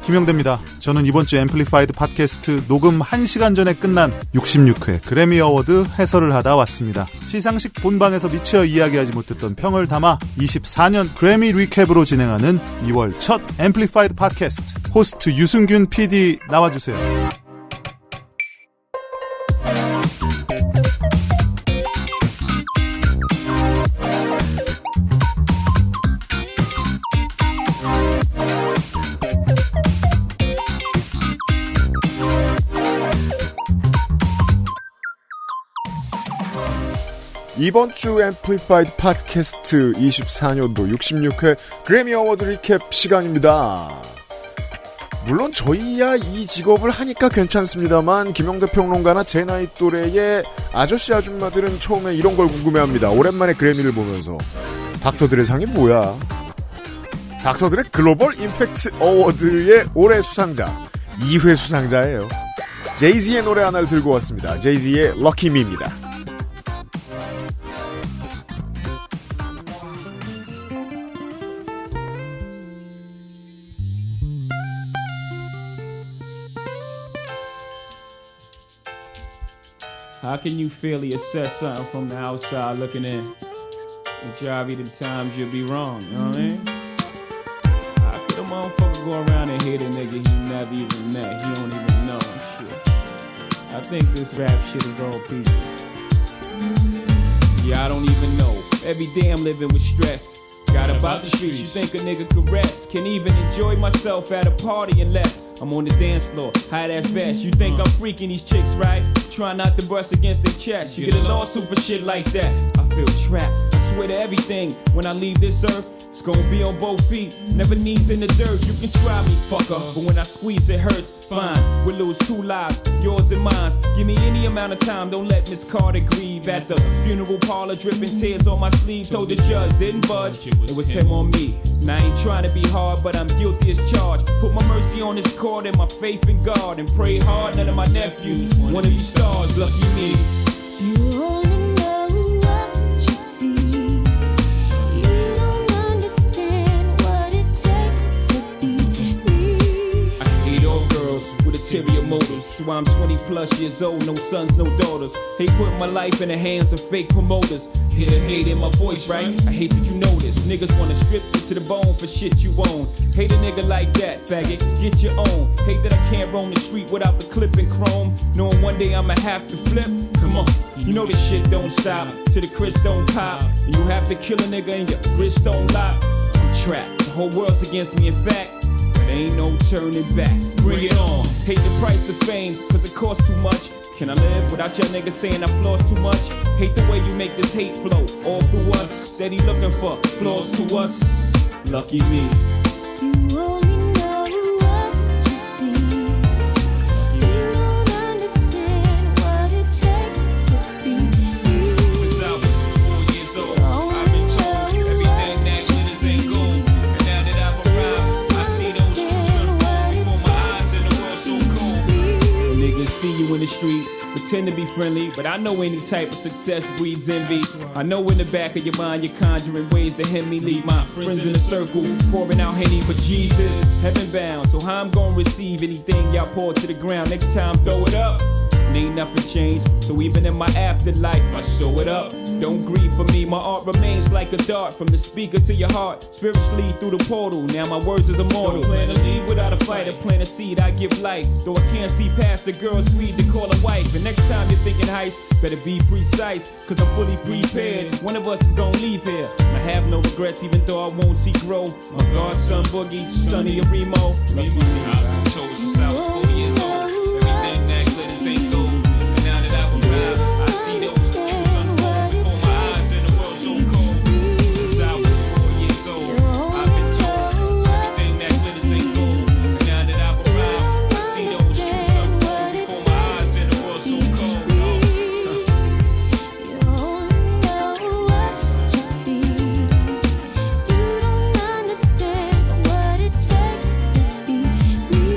김영대입니다. 저는 이번 주 앰플리파이드 팟캐스트 녹음 1시간 전에 끝난 66회 그래미 어워드 해설을 하다 왔습니다. 시상식 본방에서 미처 이야기하지 못했던 평을 담아 24년 그래미 리캡으로 진행하는 2월 첫 앰플리파이드 팟캐스트 호스트 유승균 PD 나와주세요. 이번 주 앰플리파이드 팟캐스트 24년도 66회 그래미 어워드 리캡 시간입니다. 물론 저희야 이 직업을 하니까 괜찮습니다만 김영대 평론가나 제 나이 또래의 아저씨 아줌마들은 처음에 이런 걸 궁금해합니다. 오랜만에 그래미를 보면서 닥터들의 상이 뭐야? 닥터들의 글로벌 임팩트 어워드의 올해 수상자 2회 수상자예요. 제이지의 노래 하나를 들고 왔습니다. 제이지의 럭키 미입니다. How can you fairly assess something from the outside looking in? Majority of the times you'll be wrong, you know what I mean? How could a motherfucker go around and hate a nigga he never even met? He don't even know and shit. I think this rap shit is all pieces. Yeah, I don't even know. Every day I'm living with stress. Got about the streets, you think a nigga could rest? Can't even enjoy myself at a party unless I'm on the dance floor, high ass vest. You think I'm freaking these chicks, right? Try not to brush against their chest. You get a lawsuit for shit like that. I feel trapped. I swear to everything. When I leave this earth, it's gonna be on both feet. Never knees in the dirt. You can try me, fucker, but when I squeeze it hurts. Fine, we'll lose 2 lives, yours and mine. Give me any amount of time. Don't let Miss Carter grieve. At the funeral parlor, dripping tears on my sleeve. Told the judge, didn't budge. It was him on me. Now I ain't trying to be hard, but I'm guilty as charged. Put my mercy on this court and my faith in God, and pray hard. None of my nephews wanna be stars. Lucky me. You only know what you see. You don't understand what it takes to be me. I hate all girls with ulterior motives. So I'm 20 plus years old, no sons, no daughters. Hate putting my life in the hands of fake promoters. Hear the hate in my voice, right? I hate that you know this. Niggas wanna strip you to the bone for shit you own. Hate a nigga like that, faggot, get your own. Hate that I can't roam the street without the clip and chrome. Knowing one day I'ma have to flip. Come on, you know this shit don't stop till the Chris don't pop. And you have to kill a nigga and your wrist don't lock. I'm trapped, the whole world's against me in fact. Ain't no turning back. Bring it on. Hate the price of fame, cause it costs too much. Can I live without your niggas saying I floss too much? Hate the way you make this hate flow all through us. Steady looking for flaws to us. Lucky me. You only know what you see. You don't understand what it takes to be me. Since I was 4 years old, I've been told everything that glitters ain't gold. And now that I've arrived, I see those truths unfold before my eyes and the world so cold. Niggas see you in the street, pretend to be friendly, but I know any type of success breeds envy. I know in the back of your mind you're conjuring ways to hem me, leave my friends in a circle, pouring out Henny for Jesus, heaven bound. So how I'm gonna receive anything y'all pour to the ground? Next time throw it up. And ain't nothing changed, so even in my afterlife I show it up. Don't grieve for me, my art remains like a dart from the speaker to your heart, spiritually through the portal. Now my words is immortal. Don't plan to leave without a fight, or plant a seed I give life. Though I can't see past the girl's greed to call a wife. And next time you're thinking heist, better be precise, cause I'm fully prepared. One of us is gonna leave here. I have no regrets even though I won't see grow. My godson Boogie, Sonny or Remo. Lucky me. I've been told since I was 4 years old, everything that glitters ain't gold. And now that I've arrived, I see those truths unfold before my eyes and the world so cold. Since I was 4 years old, I've been told everything that glitters ain't gold. And now that I've arrived, I see those truths unfold before my eyes and the world so cold. You only know what you see. You don't understand what it takes to be me.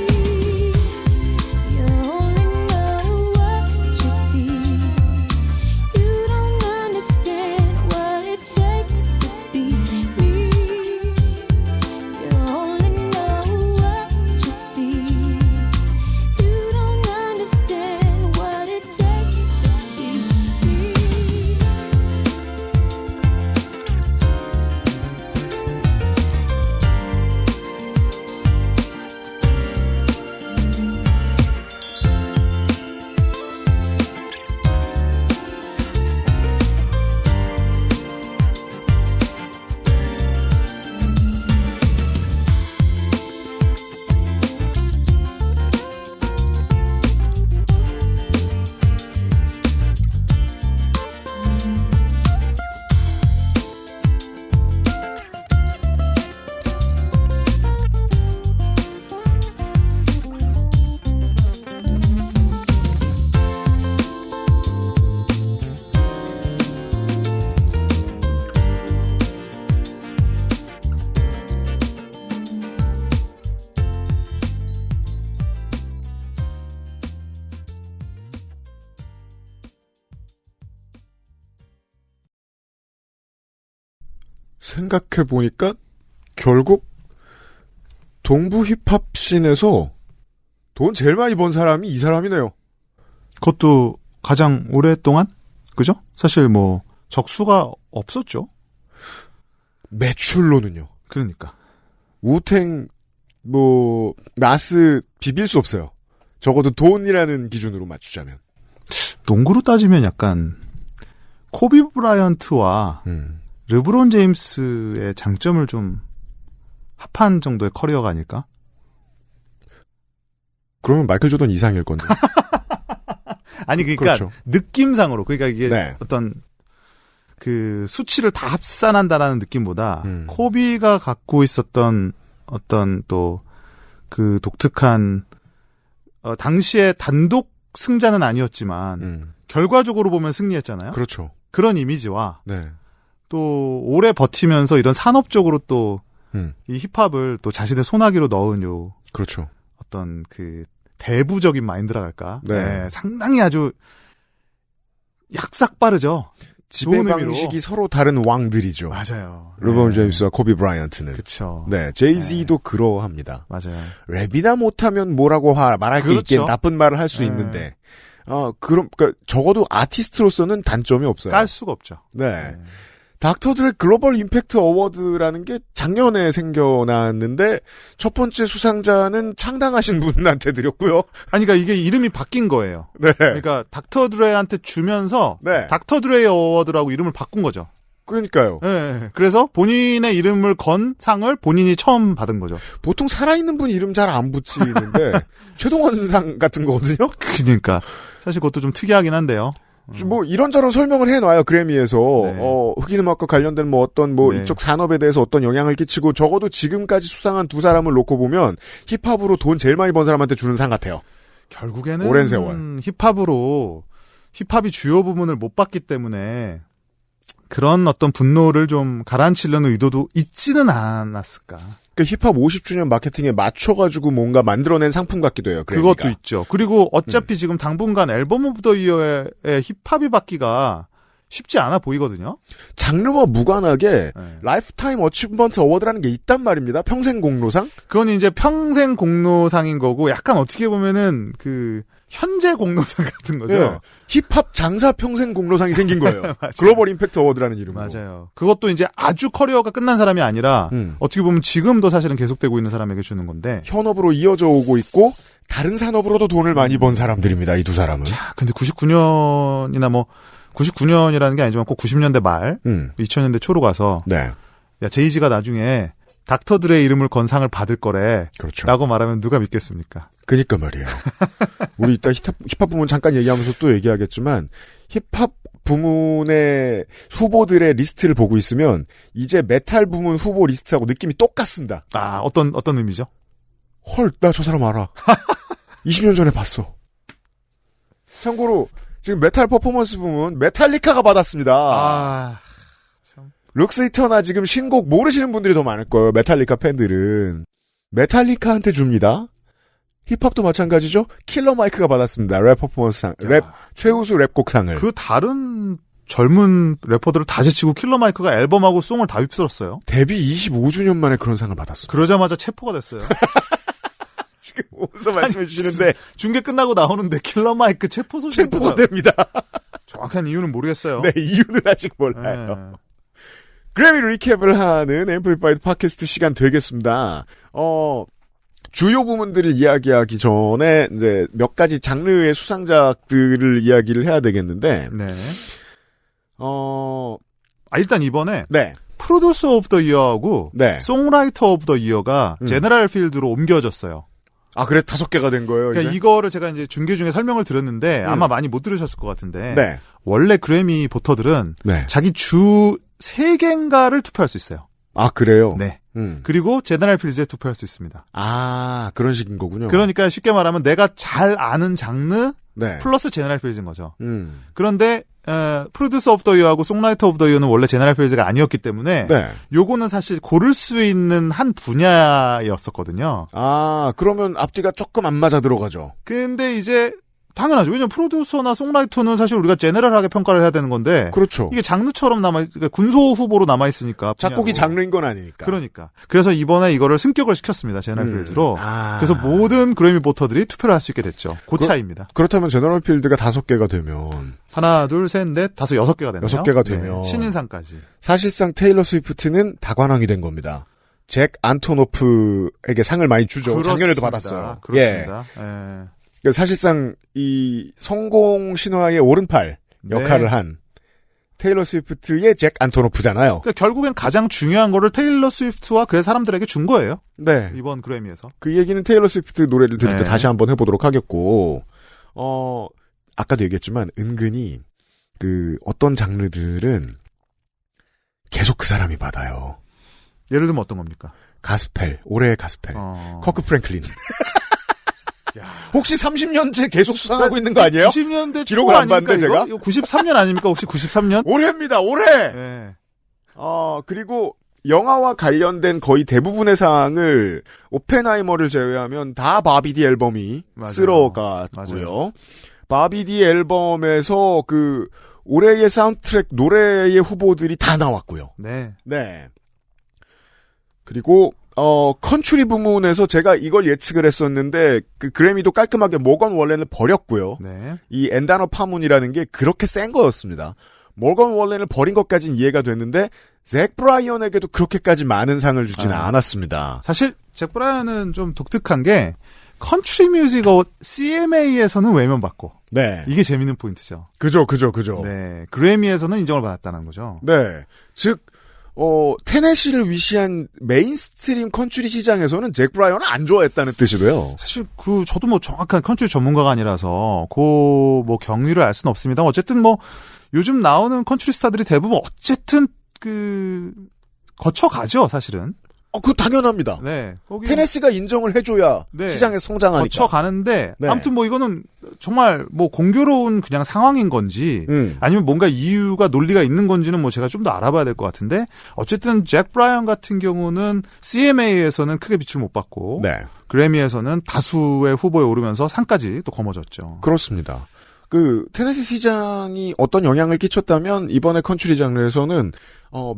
생각해보니까 결국 동부 힙합 씬에서 돈 제일 많이 번 사람이 이 사람이네요. 그것도 가장 오랫동안? 그죠? 사실 뭐, 적수가 없었죠. 매출로는요. 그러니까. 우탱, 나스 비빌 수 없어요. 적어도 돈이라는 기준으로 맞추자면. 농구로 따지면 약간, 코비 브라이언트와 르브론 제임스의 장점을 좀 합한 정도의 커리어가 아닐까? 그러면 마이클 조던 이상일 건데. 아니, 그러니까, 그렇죠. 느낌상으로. 그러니까 이게 네. 어떤, 그, 수치를 다 합산한다라는 느낌보다, 코비가 갖고 있었던 어떤 또, 그 독특한, 당시에 단독 승자는 아니었지만, 결과적으로 보면 승리했잖아요? 그렇죠. 그런 이미지와, 네. 또, 오래 버티면서 이런 산업적으로 또, 음. 이 힙합을 또 자신의 손아귀로 넣은 요, 그렇죠. 어떤 그, 대부적인 마인드라 할까? 네. 상당히 아주, 약삭 빠르죠? 지배 좋은 의미로. 방식이 서로 다른 왕들이죠. 맞아요. 르브론 네. 제임스와 코비 브라이언트는. 그쵸. 네, 제이지도 그러합니다. 맞아요. 랩이나 못하면 뭐라고 말할 게 그렇죠. 있긴 나쁜 말을 할 수 네. 있는데, 그러니까 적어도 아티스트로서는 단점이 없어요. 깔 수가 없죠. 네. 닥터들의 글로벌 임팩트 어워드라는 게 작년에 생겨났는데 첫 번째 수상자는 창당하신 분한테 드렸고요. 아니, 그러니까 이게 이름이 바뀐 거예요. 네. 그러니까 닥터 드레한테 주면서 네. 닥터 드레 어워드라고 이름을 바꾼 거죠. 그러니까요. 네. 그래서 본인의 이름을 건 상을 본인이 처음 받은 거죠. 보통 살아있는 분 이름 잘 안 붙이는데 최동원상 같은 거거든요. 그러니까 사실 그것도 좀 특이하긴 한데요. 뭐 이런저런 설명을 해놔요 그래미에서. 네. 흑인음악과 관련된 뭐 어떤 뭐 네. 이쪽 산업에 대해서 어떤 영향을 끼치고 적어도 지금까지 수상한 두 사람을 놓고 보면 힙합으로 돈 제일 많이 번 사람한테 주는 상 같아요. 결국에는 오랜 세월. 힙합이 주요 부분을 못 받기 때문에 그런 어떤 분노를 좀 가라앉히려는 의도도 있지는 않았을까. 그러니까 힙합 50주년 마케팅에 맞춰가지고 뭔가 만들어낸 상품 같기도 해요. 그래미가. 그것도 있죠. 그리고 어차피 지금 당분간 앨범 오브 더 이어의 힙합이 받기가 쉽지 않아 보이거든요. 장르와 무관하게 네. 라이프타임 어치브먼트 어워드라는 게 있단 말입니다. 평생 공로상. 그건 이제 평생 공로상인 거고 약간 어떻게 보면은 그 현재 공로상 같은 거죠. 네. 힙합 장사 평생 공로상이 생긴 거예요. 맞아요. 글로벌 임팩트 어워드라는 이름으로. 맞아요. 그것도 이제 아주 커리어가 끝난 사람이 아니라 어떻게 보면 지금도 사실은 계속되고 있는 사람에게 주는 건데. 현업으로 이어져 오고 있고 다른 산업으로도 돈을 많이 번 사람들입니다. 이 두 사람은. 자, 근데 99년이나 뭐 99년이라는 게 아니지만 꼭 90년대 말, 2000년대 초로 가서 네. 야, 제이지가 나중에 닥터 드레의 이름을 건 상을 받을 거래. 그렇죠. 라고 말하면 누가 믿겠습니까? 그니까 말이에요. 우리 이따 힙합 부문 잠깐 얘기하면서 또 얘기하겠지만 힙합 부문의 후보들의 리스트를 보고 있으면 이제 메탈 부문 후보 리스트하고 느낌이 똑같습니다. 아, 어떤 의미죠? 헐, 나 저 사람 알아. 20년 전에 봤어. 참고로 지금 메탈 퍼포먼스 부문 메탈리카가 받았습니다. 아, 룩스 이터나 지금 신곡 모르시는 분들이 더 많을 거예요. 메탈리카 팬들은. 메탈리카한테 줍니다. 힙합도 마찬가지죠. 킬러 마이크가 받았습니다. 랩 퍼포먼스상, 최우수 랩곡상을. 그 다른 젊은 래퍼들을 다 제치고 킬러 마이크가 앨범하고 송을 다 휩쓸었어요. 데뷔 25주년 만에 그런 상을 받았어. 그러자마자 체포가 됐어요. 지금 어디서 말씀해 주시는데 중계 끝나고 나오는데 킬러 마이크 체포 소식 체포가 됩니다. 정확한 이유는 모르겠어요. 네, 이유는 아직 몰라요. 네. 그래미 리캡을 하는 앰플리파이드 팟캐스트 시간 되겠습니다. 주요 부문들을 이야기하기 전에 이제 몇 가지 장르의 수상작들을 이야기를 해야 되겠는데, 네. 일단 이번에 네, 프로듀서 오브 더 이어하고 네. 송라이터 오브 더 이어가 제너럴 필드로 옮겨졌어요. 아, 그래 5개가 된 거예요. 그러니까 이제? 이거를 제가 이제 중계 중에 설명을 드렸는데 아마 많이 못 들으셨을 것 같은데 네, 원래 그래미 보터들은 네. 자기 주 3개인가를 투표할 수 있어요. 아, 그래요. 네. 그리고 제너럴 필드에 투표할 수 있습니다. 아, 그런 식인 거군요. 그러니까 쉽게 말하면 내가 잘 아는 장르 네. 플러스 제너럴 필드인 거죠. 그런데 프로듀서 오브 더 이어하고 송라이터 오브 더 이어는 원래 제너럴 필드가 아니었기 때문에 네. 요거는 사실 고를 수 있는 한 분야였었거든요. 아, 그러면 앞뒤가 조금 안 맞아 들어가죠. 근데 이제 당연하죠. 왜냐면 프로듀서나 송라이터는 사실 우리가 제너럴하게 평가를 해야 되는 건데 그렇죠. 이게 장르처럼 그러니까 군소 후보로 남아 있으니까 작곡이 장르인 건 아니니까. 그러니까. 그래서 이번에 이거를 승격을 시켰습니다. 제너럴 필드로. 아. 그래서 모든 그래미 보터들이 투표를 할 수 있게 됐죠. 그 차이입니다. 그렇다면 제너럴 필드가 5개가 되면 하나, 둘, 셋, 넷, 다섯, 6개가 되네요. 6개가 되면 신인상까지. 사실상 테일러 스위프트는 다관왕이 된 겁니다. 잭 안토노프에게 상을 많이 주죠. 그렇습니다. 작년에도 받았어요. 그렇습니다. 예. 사실상 이 성공 신화의 오른팔 역할을 한 테일러 스위프트의 잭 안토노프잖아요. 그러니까 결국엔 가장 중요한 거를 테일러 스위프트와 그의 사람들에게 준 거예요. 네. 이번 그래미에서. 그 얘기는 테일러 스위프트 노래를 들을 때 네. 다시 한번 해보도록 하겠고, 아까도 얘기했지만 은근히 어떤 장르들은 계속 그 사람이 받아요. 예를 들면 어떤 겁니까? 가스펠, 올해의 가스펠. 커크 프랭클린. 혹시 30년째 계속 수상하고 있는 거 아니에요? 90년대 기록을 안 봤는데 제가? 이거 93년 아닙니까? 혹시 93년? 올해입니다, 올해! 네. 그리고 영화와 관련된 거의 대부분의 사항을 오펜하이머를 제외하면 다 바비디 앨범이 맞아요. 쓸어갔고요. 맞아요. 바비디 앨범에서 올해의 사운드트랙 노래의 후보들이 다 나왔고요. 네. 네. 그리고 컨츄리 부문에서 제가 이걸 예측을 했었는데 그래미도 깔끔하게 모건 월렌을 버렸고요. 네. 이 엔다너 파문이라는 게 그렇게 센 거였습니다. 모건 월렌을 버린 것까지는 이해가 됐는데 잭 브라이언에게도 그렇게까지 많은 상을 주지는 않았습니다. 사실 잭 브라이언은 좀 독특한 게 컨트리 뮤직 CMA에서는 외면받고 네. 이게 재밌는 포인트죠. 그죠. 네. 그래미에서는 인정을 받았다는 거죠. 네. 즉 테네시를 위시한 메인스트림 컨츄리 시장에서는 잭 브라이언을 안 좋아했다는 뜻이 돼요. 사실 저도 뭐 정확한 컨트리 전문가가 아니라서 뭐 경위를 알 수는 없습니다. 어쨌든 뭐 요즘 나오는 컨트리 스타들이 대부분 어쨌든 거쳐가죠, 사실은. 그거 당연합니다. 네. 거기 테네시가 인정을 해줘야 네. 시장에 성장하니까. 거쳐가는데 네. 아무튼 뭐 이거는 정말 뭐 공교로운 그냥 상황인 건지 아니면 뭔가 이유가 논리가 있는 건지는 뭐 제가 좀 더 알아봐야 될 것 같은데 어쨌든 잭 브라이언 같은 경우는 CMA에서는 크게 빛을 못 받고 네. 그래미에서는 다수의 후보에 오르면서 상까지 또 거머졌죠. 그렇습니다. 테네시 시장이 어떤 영향을 끼쳤다면 이번에 컨츄리 장르에서는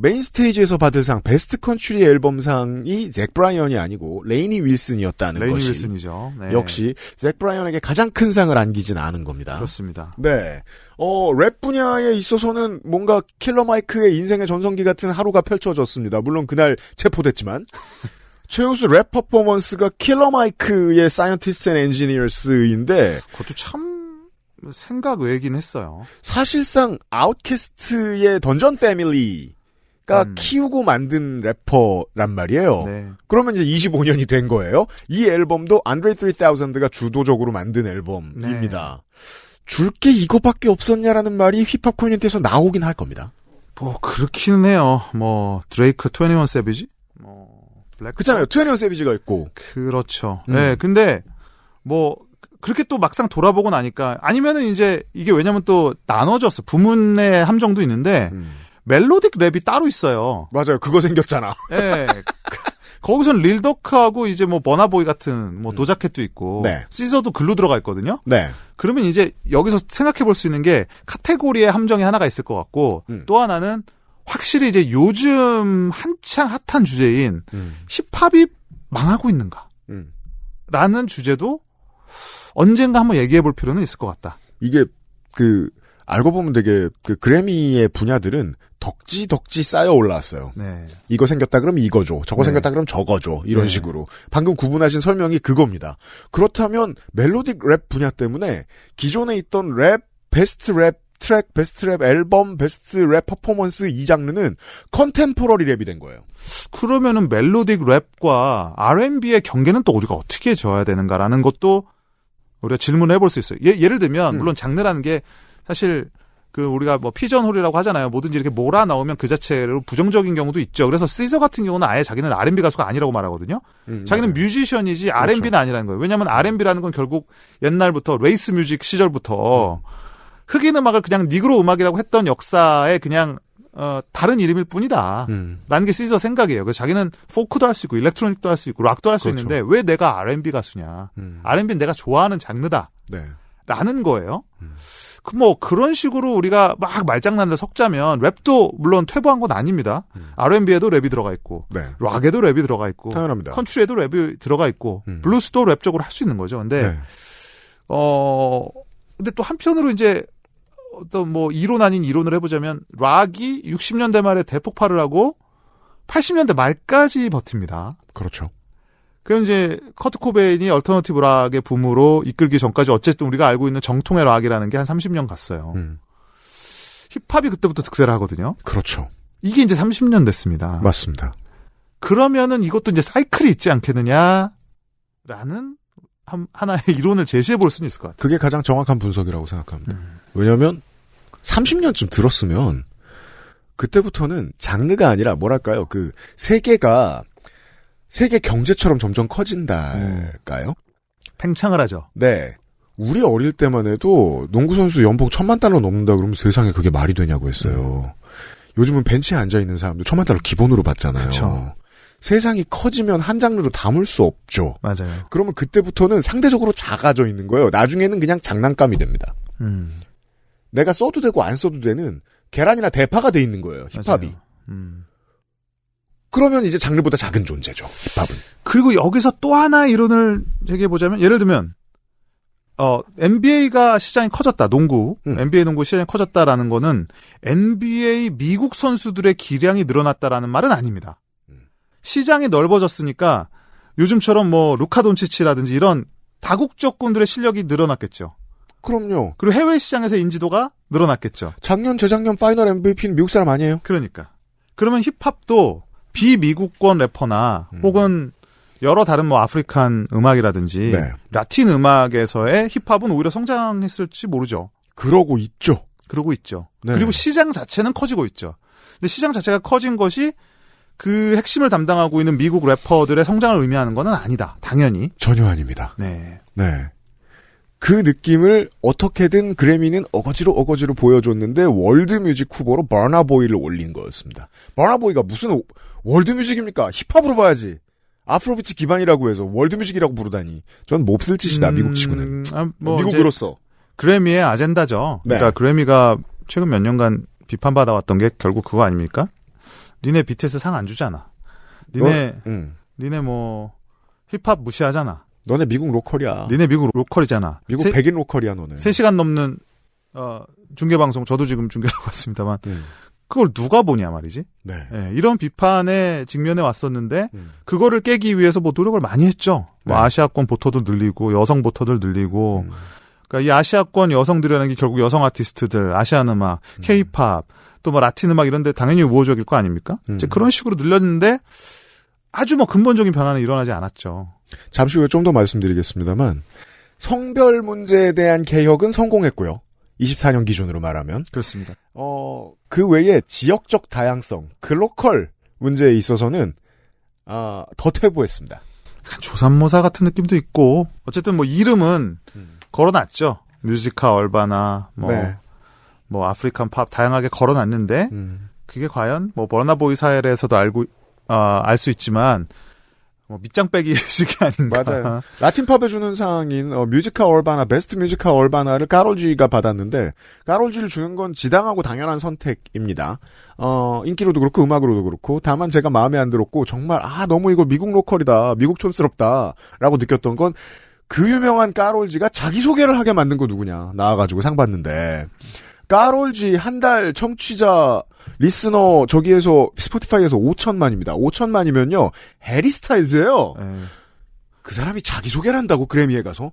메인 스테이지에서 받을 상 베스트 컨츄리 앨범상이 잭 브라이언이 아니고 레이니 윌슨이었다는 레이니 것이 윌슨이죠. 네. 역시 잭 브라이언에게 가장 큰 상을 안기진 않은 겁니다. 그렇습니다. 네. 랩 분야에 있어서는 뭔가 킬러 마이크의 인생의 전성기 같은 하루가 펼쳐졌습니다. 물론 그날 체포됐지만 최우수 랩 퍼포먼스가 킬러 마이크의 사이언티스트 앤 엔지니어스인데 그것도 참 생각 외긴 했어요. 사실상 아웃캐스트의 던전 패밀리가 키우고 만든 래퍼란 말이에요. 네. 그러면 이제 25년이 된 거예요. 이 앨범도 안드레 3000가 주도적으로 만든 앨범입니다. 줄 게 이거밖에 없었냐라는 말이 힙합 커뮤니티에서 나오긴 할 겁니다. 뭐 그렇기는 해요. 뭐 드레이크 21 세비지? 뭐 블랙 그렇잖아요. 21 세비지가 있고. 그렇죠. 네, 근데 뭐 그렇게 또 막상 돌아보고 나니까 아니면은 이제 이게 왜냐면 또 나눠졌어. 부문의 함정도 있는데 멜로딕 랩이 따로 있어요. 맞아요. 그거 생겼잖아. 예. 거기선 릴더크하고 이제 뭐 버나보이 같은 뭐 도자켓도 있고 네. 시저도 글로 들어가 있거든요. 네. 그러면 이제 여기서 생각해 볼 수 있는 게 카테고리의 함정이 하나가 있을 것 같고 또 하나는 확실히 이제 요즘 한창 핫한 주제인 힙합이 망하고 있는가 라는 주제도 언젠가 한번 얘기해 볼 필요는 있을 것 같다. 이게 알고 보면 되게 그래미의 분야들은 덕지 쌓여 올라왔어요. 네. 이거 생겼다 그러면 이거죠. 저거 네. 생겼다 그러면 저거죠. 이런 네. 식으로. 방금 구분하신 설명이 그겁니다. 그렇다면 멜로딕 랩 분야 때문에 기존에 있던 랩, 베스트 랩 트랙, 베스트 랩 앨범, 베스트 랩 퍼포먼스 이 장르는 컨템포러리 랩이 된 거예요. 그러면은 멜로딕 랩과 R&B의 경계는 또 우리가 어떻게 져야 되는가라는 것도 우리가 질문을 해볼 수 있어요. 예를 들면 물론 장르라는 게 사실 우리가 뭐 피전홀이라고 하잖아요. 뭐든지 이렇게 몰아 넣으면 그 자체로 부정적인 경우도 있죠. 그래서 시저 같은 경우는 아예 자기는 R&B 가수가 아니라고 말하거든요. 자기는 맞아요. 뮤지션이지 그렇죠. R&B는 아니라는 거예요. 왜냐하면 R&B라는 건 결국 옛날부터 레이스 뮤직 시절부터 흑인 음악을 그냥 니그로 음악이라고 했던 역사에 그냥 다른 이름일 뿐이다. 라는 게 시저 생각이에요. 그래서 자기는 포크도 할 수 있고 일렉트로닉도 할 수 있고 락도 할 수 그렇죠. 있는데 왜 내가 R&B 가수냐. R&B는 내가 좋아하는 장르다. 네. 라는 거예요. 뭐 그런 식으로 우리가 막 말장난을 섞자면 랩도 물론 퇴보한 건 아닙니다. R&B에도 랩이 들어가 있고 네. 락에도 랩이 들어가 있고 당연합니다. 컨트리에도 랩이 들어가 있고 블루스도 랩적으로 할 수 있는 거죠. 근데 네. 근데 또 한편으로 이제 어떤 뭐 이론 아닌 이론을 해보자면 락이 60년대 말에 대폭발을 하고 80년대 말까지 버팁니다. 그렇죠. 그럼 이제 커트 코베인이 얼터너티브 락의 붐으로 이끌기 전까지 어쨌든 우리가 알고 있는 정통의 락이라는 게 한 30년 갔어요. 힙합이 그때부터 득세를 하거든요. 그렇죠. 이게 이제 30년 됐습니다. 맞습니다. 그러면은 이것도 이제 사이클이 있지 않겠느냐라는 하나의 이론을 제시해 볼 수는 있을 것 같아요. 그게 가장 정확한 분석이라고 생각합니다. 왜냐하면 30년쯤 들었으면 그때부터는 장르가 아니라 뭐랄까요, 그 세계 경제처럼 점점 커진달까요? 팽창을 하죠. 네. 우리 어릴 때만 해도 농구선수 연봉 1,000만 달러 넘는다 그러면 세상에 그게 말이 되냐고 했어요. 요즘은 벤치에 앉아있는 사람도 1,000만 달러 기본으로 받잖아요. 그쵸. 세상이 커지면 한 장르로 담을 수 없죠. 맞아요. 그러면 그때부터는 상대적으로 작아져 있는 거예요. 나중에는 그냥 장난감이 됩니다. 내가 써도 되고 안 써도 되는 계란이나 대파가 돼 있는 거예요. 힙합이. 그러면 이제 장르보다 작은 존재죠. 힙합은. 그리고 여기서 또 하나의 이론을 제기해보자면, 예를 들면, NBA가 시장이 커졌다, 농구. NBA 농구 시장이 커졌다라는 거는 NBA 미국 선수들의 기량이 늘어났다라는 말은 아닙니다. 시장이 넓어졌으니까 요즘처럼 뭐 루카 돈치치라든지 이런 다국적군들의 실력이 늘어났겠죠. 그럼요. 그리고 해외 시장에서의 인지도가 늘어났겠죠. 작년, 재작년 파이널 MVP는 미국 사람 아니에요? 그러니까. 그러면 힙합도 비미국권 래퍼나 혹은 여러 다른 뭐 아프리칸 음악이라든지 네. 라틴 음악에서의 힙합은 오히려 성장했을지 모르죠. 그러고 있죠. 그러고 있죠. 네. 그리고 시장 자체는 커지고 있죠. 근데 시장 자체가 커진 것이 그 핵심을 담당하고 있는 미국 래퍼들의 성장을 의미하는 건 아니다. 당연히. 전혀 아닙니다. 네. 네. 그 느낌을 어떻게든 그래미는 어거지로 보여줬는데 월드뮤직 후보로 버나보이를 올린 거였습니다. 버나보이가 무슨 월드뮤직입니까? 힙합으로 봐야지. 아프로비치 기반이라고 해서 월드뮤직이라고 부르다니. 전 몹쓸 짓이다. 미국 치고는. 미국으로서. 그래미의 아젠다죠. 네. 그러니까 그래미가 최근 몇 년간 비판받아왔던 게 결국 그거 아닙니까? 니네 BTS 상 안 주잖아. 니네 뭐 힙합 무시하잖아. 너네 미국 로컬이야. 니네 미국 로컬이잖아. 미국 백인 로컬이야 너네. 3시간 넘는 중계방송 저도 지금 중계하고 왔습니다만 그걸 누가 보냐 말이지. 네. 네, 이런 비판에 직면해 왔었는데 그거를 깨기 위해서 뭐 노력을 많이 했죠. 네. 뭐 아시아권 보터도 늘리고 여성 보터들 늘리고 그러니까 이 아시아권 여성들이라는 게 결국 여성 아티스트들, 아시안 음악, K-팝, 또 뭐 라틴 음악 이런 데 당연히 우호적일 거 아닙니까? 이제 그런 식으로 늘렸는데 아주 뭐 근본적인 변화는 일어나지 않았죠. 잠시 후에 좀 더 말씀드리겠습니다만 성별 문제에 대한 개혁은 성공했고요. 24년 기준으로 말하면. 그렇습니다. 그 외에 지역적 다양성, 글로컬 문제에 있어서는 더 퇴보했습니다. 조삼모사 같은 느낌도 있고 어쨌든 뭐 이름은 걸어놨죠. 뮤지카 얼바나 뭐 아프리칸 팝 다양하게 걸어놨는데 그게 과연 뭐 버나보이 사회에서도 알 수 있지만 뭐 밑장 빼기 식이 아닌가. 맞아요. 라틴 팝에 주는 상인 뮤지카 얼바나 베스트 뮤지카 얼바나를 까롤지가 받았는데 까롤지를 주는 건 지당하고 당연한 선택입니다. 인기로도 그렇고 음악으로도 그렇고 다만 제가 마음에 안 들었고 정말 너무 이거 미국 로컬이다. 미국 촌스럽다라고 느꼈던 건 그 유명한 까롤지가 자기소개를 하게 만든 거 누구냐 나와가지고 상 받는데 까롤지 한 달 청취자 리스너 저기에서 스포티파이에서 5천만입니다. 5천만이면요 해리 스타일즈예요. 그 사람이 자기소개를 한다고 그래미에 가서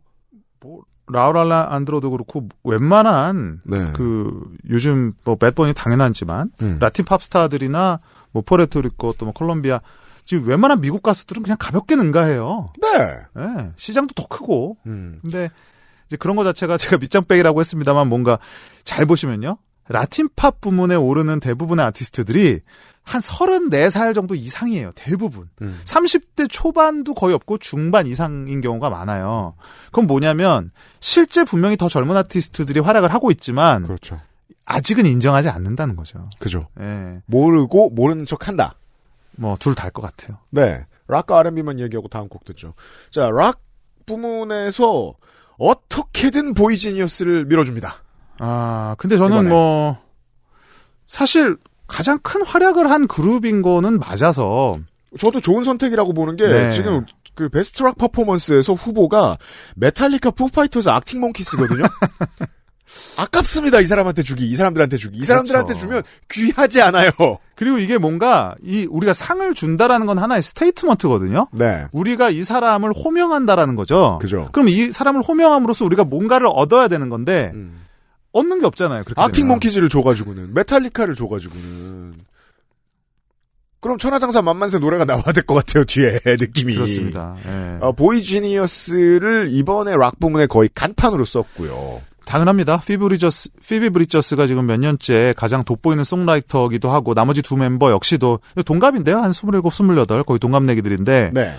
뭐 라우랄라 안드로도 그렇고 웬만한 네. 그 요즘 뭐 배드번이 당연하지만 라틴 팝스타들이나 뭐 포르토리코 또 뭐 콜롬비아 지금 웬만한 미국 가수들은 그냥 가볍게 능가해요. 네. 네, 시장도 더 크고. 근데 이제 그런 거 자체가 제가 밑장 빼기라고 했습니다만 뭔가 잘 보시면요. 라틴 팝 부문에 오르는 대부분의 아티스트들이 한 34살 정도 이상이에요. 대부분. 30대 초반도 거의 없고 중반 이상인 경우가 많아요. 그건 뭐냐면 실제 분명히 더 젊은 아티스트들이 활약을 하고 있지만 그렇죠. 아직은 인정하지 않는다는 거죠. 그죠. 예. 모르고 모르는 척 한다. 뭐 둘 다일 것 같아요. 네. 락과 R&B만 얘기하고 다음 곡 듣죠. 자, 락 부문에서 어떻게든 보이지니어스를 밀어줍니다. 아, 근데 저는 이번에. 뭐, 사실 가장 큰 활약을 한 그룹인 거는 맞아서, 저도 좋은 선택이라고 보는 게 네. 지금 그 베스트 락 퍼포먼스에서 후보가 메탈리카 푸파이터즈 아크틱 몽키스거든요. 아깝습니다. 이 사람들한테 주기. 이 사람들한테 그렇죠. 주면 귀하지 않아요. 그리고 이게 뭔가, 우리가 상을 준다라는 건 하나의 스테이트먼트거든요? 네. 우리가 이 사람을 호명한다라는 거죠. 그죠. 그럼 이 사람을 호명함으로써 우리가 뭔가를 얻어야 되는 건데, 얻는 게 없잖아요. 그렇게 아크틱 되면. 몽키즈를 줘가지고는 메탈리카를 줘가지고는 그럼 천하장사 만만세 노래가 나와야 될 것 같아요. 뒤에 느낌이. 그렇습니다. 예. 보이지니어스를 이번에 락 부문에 거의 간판으로 썼고요. 당연합니다. 피비 브리저스가 지금 몇 년째 가장 돋보이는 송라이터기도 하고, 나머지 두 멤버 역시도 동갑인데요. 한 27, 28, 거의 동갑내기들인데, 네.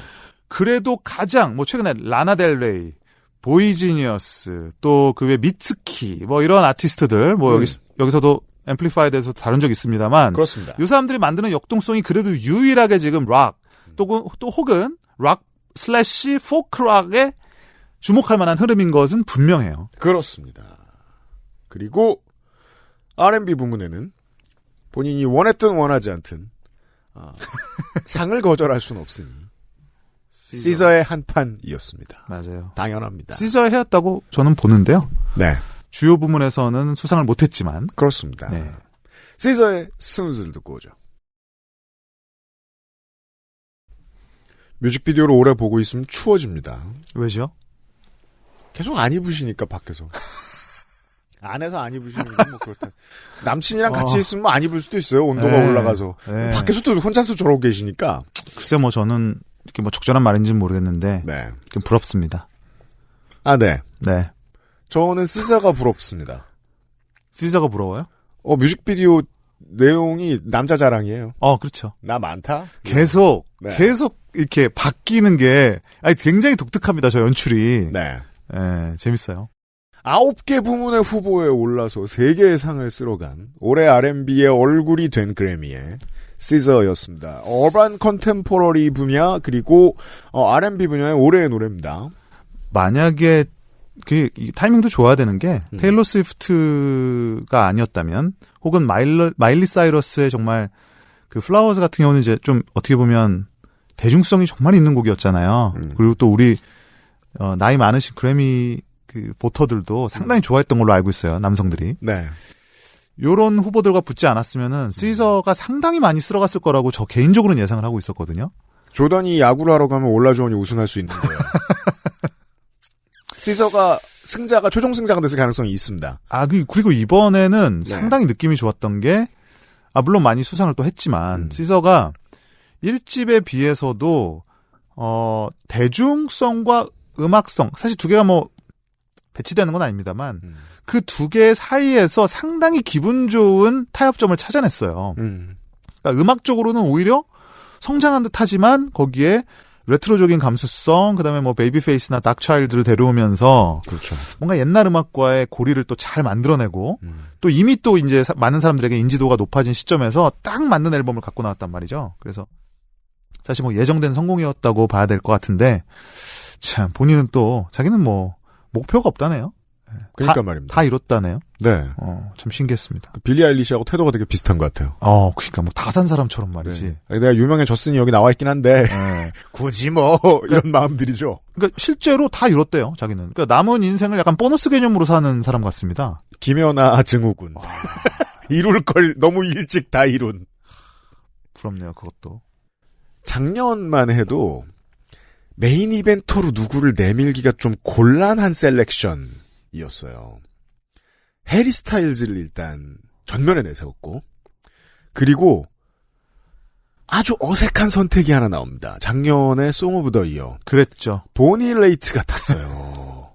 그래도 가장, 뭐 최근에 라나델레이, 보이지니어스, 또 그 외 미츠키, 뭐 이런 아티스트들, 뭐 여기서도 앰플리파이드에서 다룬 적 있습니다만, 그렇습니다. 이 사람들이 만드는 역동성이 그래도 유일하게 지금 락, 또 혹은 락 슬래시 포크락에 주목할 만한 흐름인 것은 분명해요. 그렇습니다. 그리고 R&B 부문에는 본인이 원했든 원하지 않든 상을 거절할 수는 없으니 시저의 한판이었습니다. 맞아요. 당연합니다. 시저의 해였다고 저는 보는데요. 네, 주요 부문에서는 수상을 못했지만, 그렇습니다. 네. 시저의 스누즈를 듣고 오죠. 뮤직비디오를 오래 보고 있으면 추워집니다. 왜죠? 계속 안 입으시니까 밖에서. 안에서 안 입으시는 건 뭐 그렇다. 남친이랑 같이 있으면 안 입을 수도 있어요. 온도가 네. 올라가서. 네. 밖에서도 혼자서 저러고 계시니까. 글쎄 뭐 저는 이렇게 뭐 적절한 말인지는 모르겠는데, 네. 좀 부럽습니다. 아, 네. 네. 저는 시저가 부럽습니다. 시저가 부러워요? 뮤직비디오 내용이 남자 자랑이에요. 그렇죠. 나 많다? 계속 네. 이렇게 바뀌는 게, 굉장히 독특합니다. 저 연출이. 네. 재밌어요. 9개 부문의 후보에 올라서 3개의 상을 쓸어간 올해 R&B의 얼굴이 된 그래미의 시저였습니다. 어반 컨템포러리 분야 그리고 R&B 분야의 올해의 노래입니다. 만약에 이 타이밍도 좋아야 되는 게 테일러 스위프트가 아니었다면, 혹은 마일리 사이러스의 정말 그 플라워즈 같은 경우는 이제 좀 어떻게 보면 대중성이 정말 있는 곡이었잖아요. 그리고 또 우리 나이 많으신 그래미 그 보터들도 상당히 좋아했던 걸로 알고 있어요. 남성들이. 네. 요런 후보들과 붙지 않았으면은 시저가 상당히 많이 쓸어갔을 거라고 저 개인적으로는 예상을 하고 있었거든요. 조던이 야구를 하러 가면 올라주원이 우승할 수 있는 거예요. 시저가 최종 승자가 됐을 가능성이 있습니다. 그리고 이번에는 네. 상당히 느낌이 좋았던 게, 물론 많이 수상을 또 했지만, 시저가 1집에 비해서도, 대중성과 음악성, 사실 두 개가 뭐, 배치되는 건 아닙니다만, 그 두 개 사이에서 상당히 기분 좋은 타협점을 찾아냈어요. 그러니까 음악적으로는 오히려 성장한 듯 하지만, 거기에 레트로적인 감수성, 그 다음에 뭐 베이비페이스나 닥차일드를 데려오면서 그렇죠. 뭔가 옛날 음악과의 고리를 또 잘 만들어내고 또 이미 또 이제 많은 사람들에게 인지도가 높아진 시점에서 딱 맞는 앨범을 갖고 나왔단 말이죠. 그래서 사실 뭐 예정된 성공이었다고 봐야 될 것 같은데, 참 본인은 또 자기는 뭐 목표가 없다네요. 그러니까 말입니다. 다 이뤘다네요. 네. 참 신기했습니다. 그 빌리 아일리시하고 태도가 되게 비슷한 것 같아요. 그러니까 뭐 다 산 사람처럼 말이지. 네. 내가 유명해졌으니 여기 나와 있긴 한데 네. 굳이 뭐 이런 마음들이죠. 그러니까 실제로 다 이뤘대요. 자기는. 그러니까 남은 인생을 약간 보너스 개념으로 사는 사람 같습니다. 김연아 증후군. 이룰 걸 너무 일찍 다 이룬. 부럽네요. 그것도. 작년만 해도 메인 이벤터로 누구를 내밀기가 좀 곤란한 셀렉션이었어요. 해리 스타일즈를 일단 전면에 내세웠고, 그리고 아주 어색한 선택이 하나 나옵니다. 작년에 송 오브 더 이어. 그랬죠. 보니 레이트가 탔어요.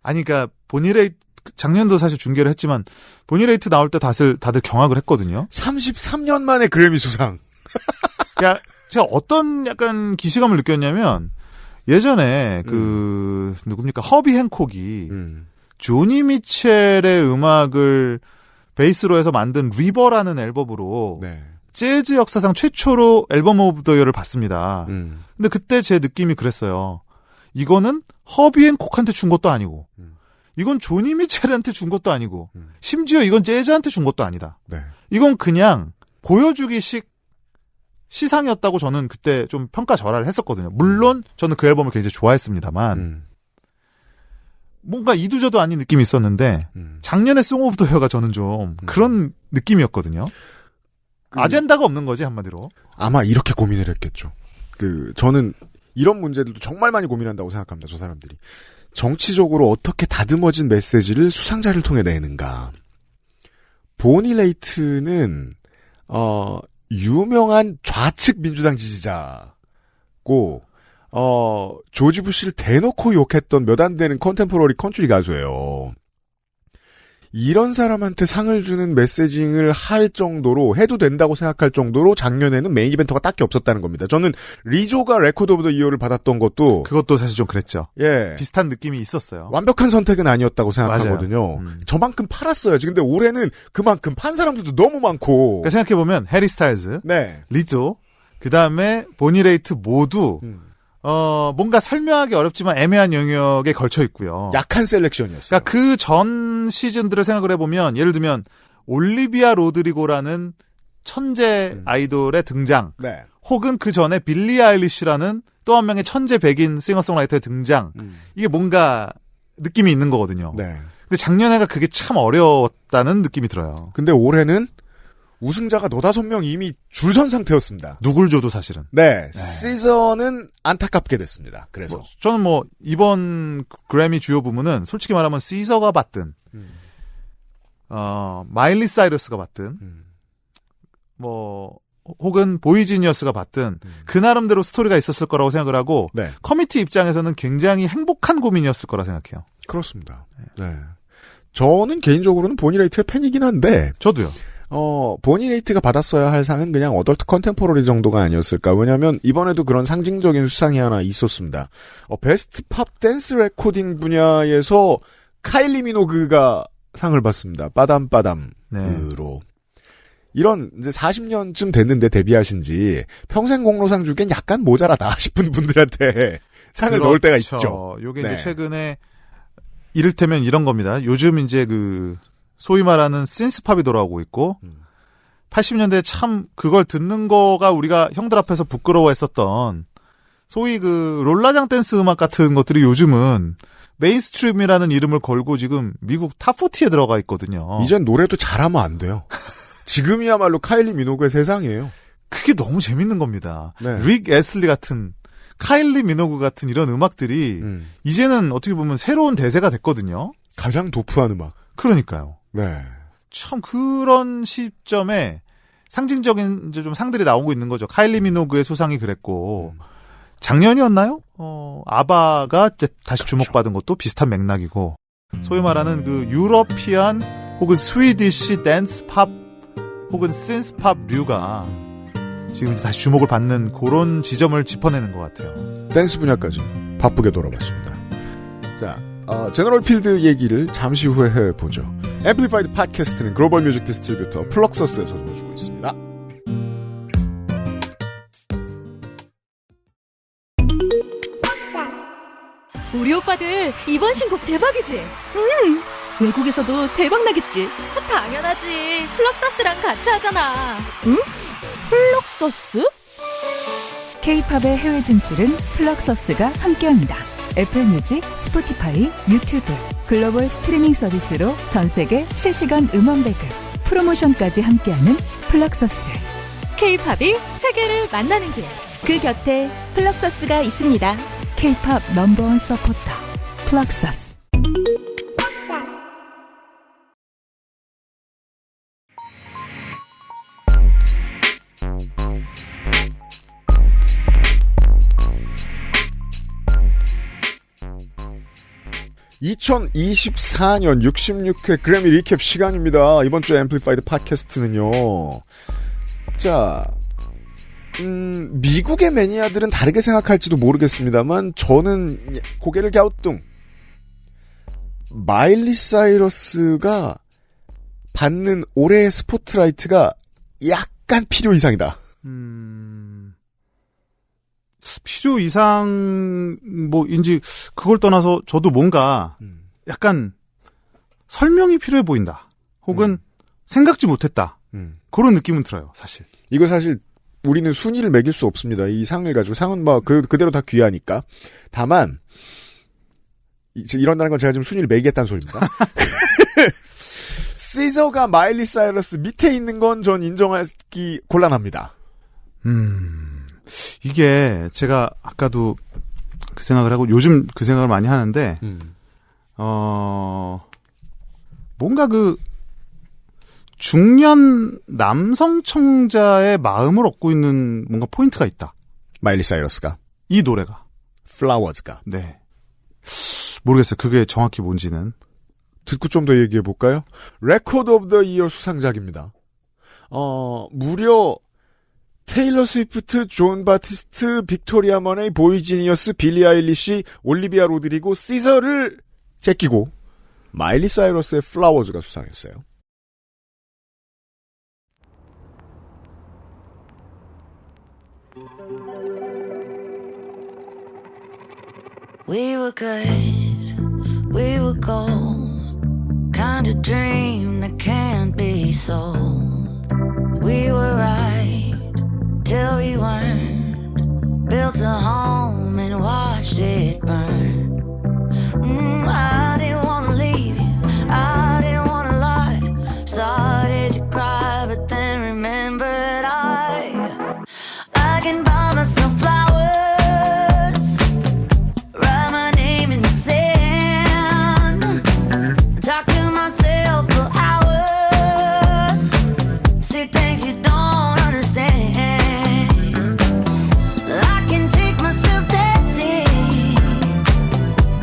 그러니까 보니레이트 작년도 사실 중계를 했지만 보니레이트 나올 때 다들 경악을 했거든요. 33년 만에 그래미 수상. 제가 어떤 약간 기시감을 느꼈냐면, 예전에 누굽니까, 허비 행콕이 조니 미첼의 음악을 베이스로 해서 만든 리버라는 앨범으로 네. 재즈 역사상 최초로 앨범 오브 더 이어를 받습니다. 근데 그때 제 느낌이 그랬어요. 이거는 허비 앤 콕한테 준 것도 아니고 음. 이건 조니 미첼한테 준 것도 아니고 음. 심지어 이건 재즈한테 준 것도 아니다. 네. 이건 그냥 보여주기식 시상이었다고 저는 그때 좀 평가절하를 했었거든요. 물론 저는 그 앨범을 굉장히 좋아했습니다만 뭔가 이두저도 아닌 느낌이 있었는데 작년에 송 오브 더 이어가 저는 좀 그런 느낌이었거든요. 아젠다가 없는 거지 한마디로. 아마 이렇게 고민을 했겠죠. 저는 이런 문제들도 정말 많이 고민한다고 생각합니다. 저 사람들이. 정치적으로 어떻게 다듬어진 메시지를 수상자를 통해 내는가. 보니 레이트는 유명한 좌측 민주당 지지자고 조지 부시를 대놓고 욕했던 몇 안 되는 컨템포러리 컨트리 가수예요. 이런 사람한테 상을 주는 메시징을 할 정도로 해도 된다고 생각할 정도로 작년에는 메인 이벤터가 딱히 없었다는 겁니다. 저는 리조가 레코드 오브 더 이어를 받았던 것도 그것도 사실 좀 그랬죠. 예. 비슷한 느낌이 있었어요. 완벽한 선택은 아니었다고 생각하거든요. 저만큼 팔았어요. 근데 올해는 그만큼 판 사람들도 너무 많고. 그러니까 생각해보면 해리 스타일즈, 네. 리조, 그 다음에 보니 레이트 모두 뭔가 설명하기 어렵지만 애매한 영역에 걸쳐 있고요. 약한 셀렉션이었어요. 그러니까 그 전 시즌들을 생각을 해보면 예를 들면 올리비아 로드리고라는 천재 아이돌의 등장, 네. 혹은 그 전에 빌리 아일리시라는 또 한 명의 천재 백인 싱어송라이터의 등장, 이게 뭔가 느낌이 있는 거거든요. 네. 근데 작년에가 그게 참 어려웠다는 느낌이 들어요. 근데 올해는 우승자가 너다섯 명 이미 줄 선 상태였습니다. 누굴 줘도 사실은. 네. 시즌은 안타깝게 됐습니다. 그래서. 저는 이번 그래미 주요 부문은 솔직히 말하면 시저가 받든, 마일리 사이러스가 받든, 혹은 보이지니어스가 받든, 그 나름대로 스토리가 있었을 거라고 생각을 하고, 네. 커미티 입장에서는 굉장히 행복한 고민이었을 거라 생각해요. 그렇습니다. 네. 저는 개인적으로는 보니 레이트의 팬이긴 한데, 저도요. 보니 레이트가 받았어야 할 상은 그냥 어덜트 컨템포러리 정도가 아니었을까. 왜냐면, 이번에도 그런 상징적인 수상이 하나 있었습니다. 베스트 팝 댄스 레코딩 분야에서 카일리 미노그가 상을 받습니다. 빠담빠담으로. 네. 이런, 이제 40년쯤 됐는데 데뷔하신 지 평생 공로상 주기엔 약간 모자라다 싶은 분들한테 상을 그렇죠. 넣을 때가 있죠. 요게 네. 이제 최근에, 이를테면 이런 겁니다. 요즘 이제 소위 말하는 신스팝이 돌아오고 있고 80년대에 참 그걸 듣는 거가 우리가 형들 앞에서 부끄러워했었던 소위 롤라장 댄스 음악 같은 것들이 요즘은 메인스트림이라는 이름을 걸고 지금 미국 탑40에 들어가 있거든요. 이젠 노래도 잘하면 안 돼요. 지금이야말로 카일리 미노그의 세상이에요. 그게 너무 재밌는 겁니다. 네. 릭 애슬리 같은 카일리 미노그 같은 이런 음악들이 이제는 어떻게 보면 새로운 대세가 됐거든요. 가장 도프한 음악. 그러니까요. 네. 참 그런 시점에 상징적인 이제 좀 상들이 나오고 있는 거죠. 카일리 미노그의 수상이 그랬고 작년이었나요? 아바가 이제 다시 주목받은 것도 비슷한 맥락이고 소위 말하는 유러피안 혹은 스위디시 댄스 팝 혹은 신스 팝류가 지금 이제 다시 주목을 받는 그런 지점을 짚어내는 것 같아요. 댄스 분야까지 바쁘게 돌아봤습니다. 자, 제너럴 필드 얘기를 잠시 후에 해보죠. 앰플리파이드 팟캐스트는 글로벌 뮤직 디스트리뷰터 플럭서스에서 도와주고 있습니다. 우리 오빠들 이번 신곡 대박이지? 외국에서도 대박 나겠지. 당연하지. 플럭서스랑 같이 하잖아. 플럭서스? K-팝의 해외 진출은 플럭서스가 함께합니다. 애플 뮤직, 스포티파이, 유튜브, 글로벌 스트리밍 서비스로 전 세계 실시간 음원 배급, 프로모션까지 함께하는 플럭서스. K-팝이 세계를 만나는 길. 그 곁에 플럭서스가 있습니다. K-팝 넘버원 서포터 플럭서스. (2024년) 66회 그래미 리캡 시간입니다. 이번 주 앰플리파이드 팟캐스트는요. 자, 미국의 매니아들은 다르게 생각할지도 모르겠습니다만 저는 고개를 갸우뚱. 마일리 사이러스가 받는 올해의 스포트라이트가 약간 필요 이상이다. 필요 이상 뭐인지 그걸 떠나서 저도 뭔가 약간 설명이 필요해 보인다. 혹은 생각지 못했다. 그런 느낌은 들어요, 사실. 이거 사실 우리는 순위를 매길 수 없습니다. 이 상을 가지고 상은 뭐 그대로 다 귀하니까. 다만 이런다는 건 제가 지금 순위를 매기겠다는 소리입니다. 시저가 마일리 사이러스 밑에 있는 건 전 인정하기 곤란합니다. 이게 제가 아까도 그 생각을 하고 요즘 그 생각을 많이 하는데 뭔가 그 중년 남성 청자의 마음을 얻고 있는 뭔가 포인트가 있다. 마일리 사이러스가. 이 노래가. 플라워즈가. 네. 모르겠어요. 그게 정확히 뭔지는. 듣고 좀 더 얘기해 볼까요? 레코드 오브 더 이어 수상작입니다. 무려 테일러 스위프트, 존 바티스트, 빅토리아 머네이, 보이 지니어스, 빌리 아일리시, 올리비아 로드리고, 시저를 제끼고 마일리 사이러스의 플라워즈가 수상했어요. We were good, we were gold. Kind of dream that can't be sold. We were right till we weren't. Built a home and watched it burn. I didn't wanna leave you, I didn't wanna lie. Started to cry, but then remembered I can buy myself flowers, write my name in the sand, talk to myself for hours, see things you don't understand. I can take myself dancing,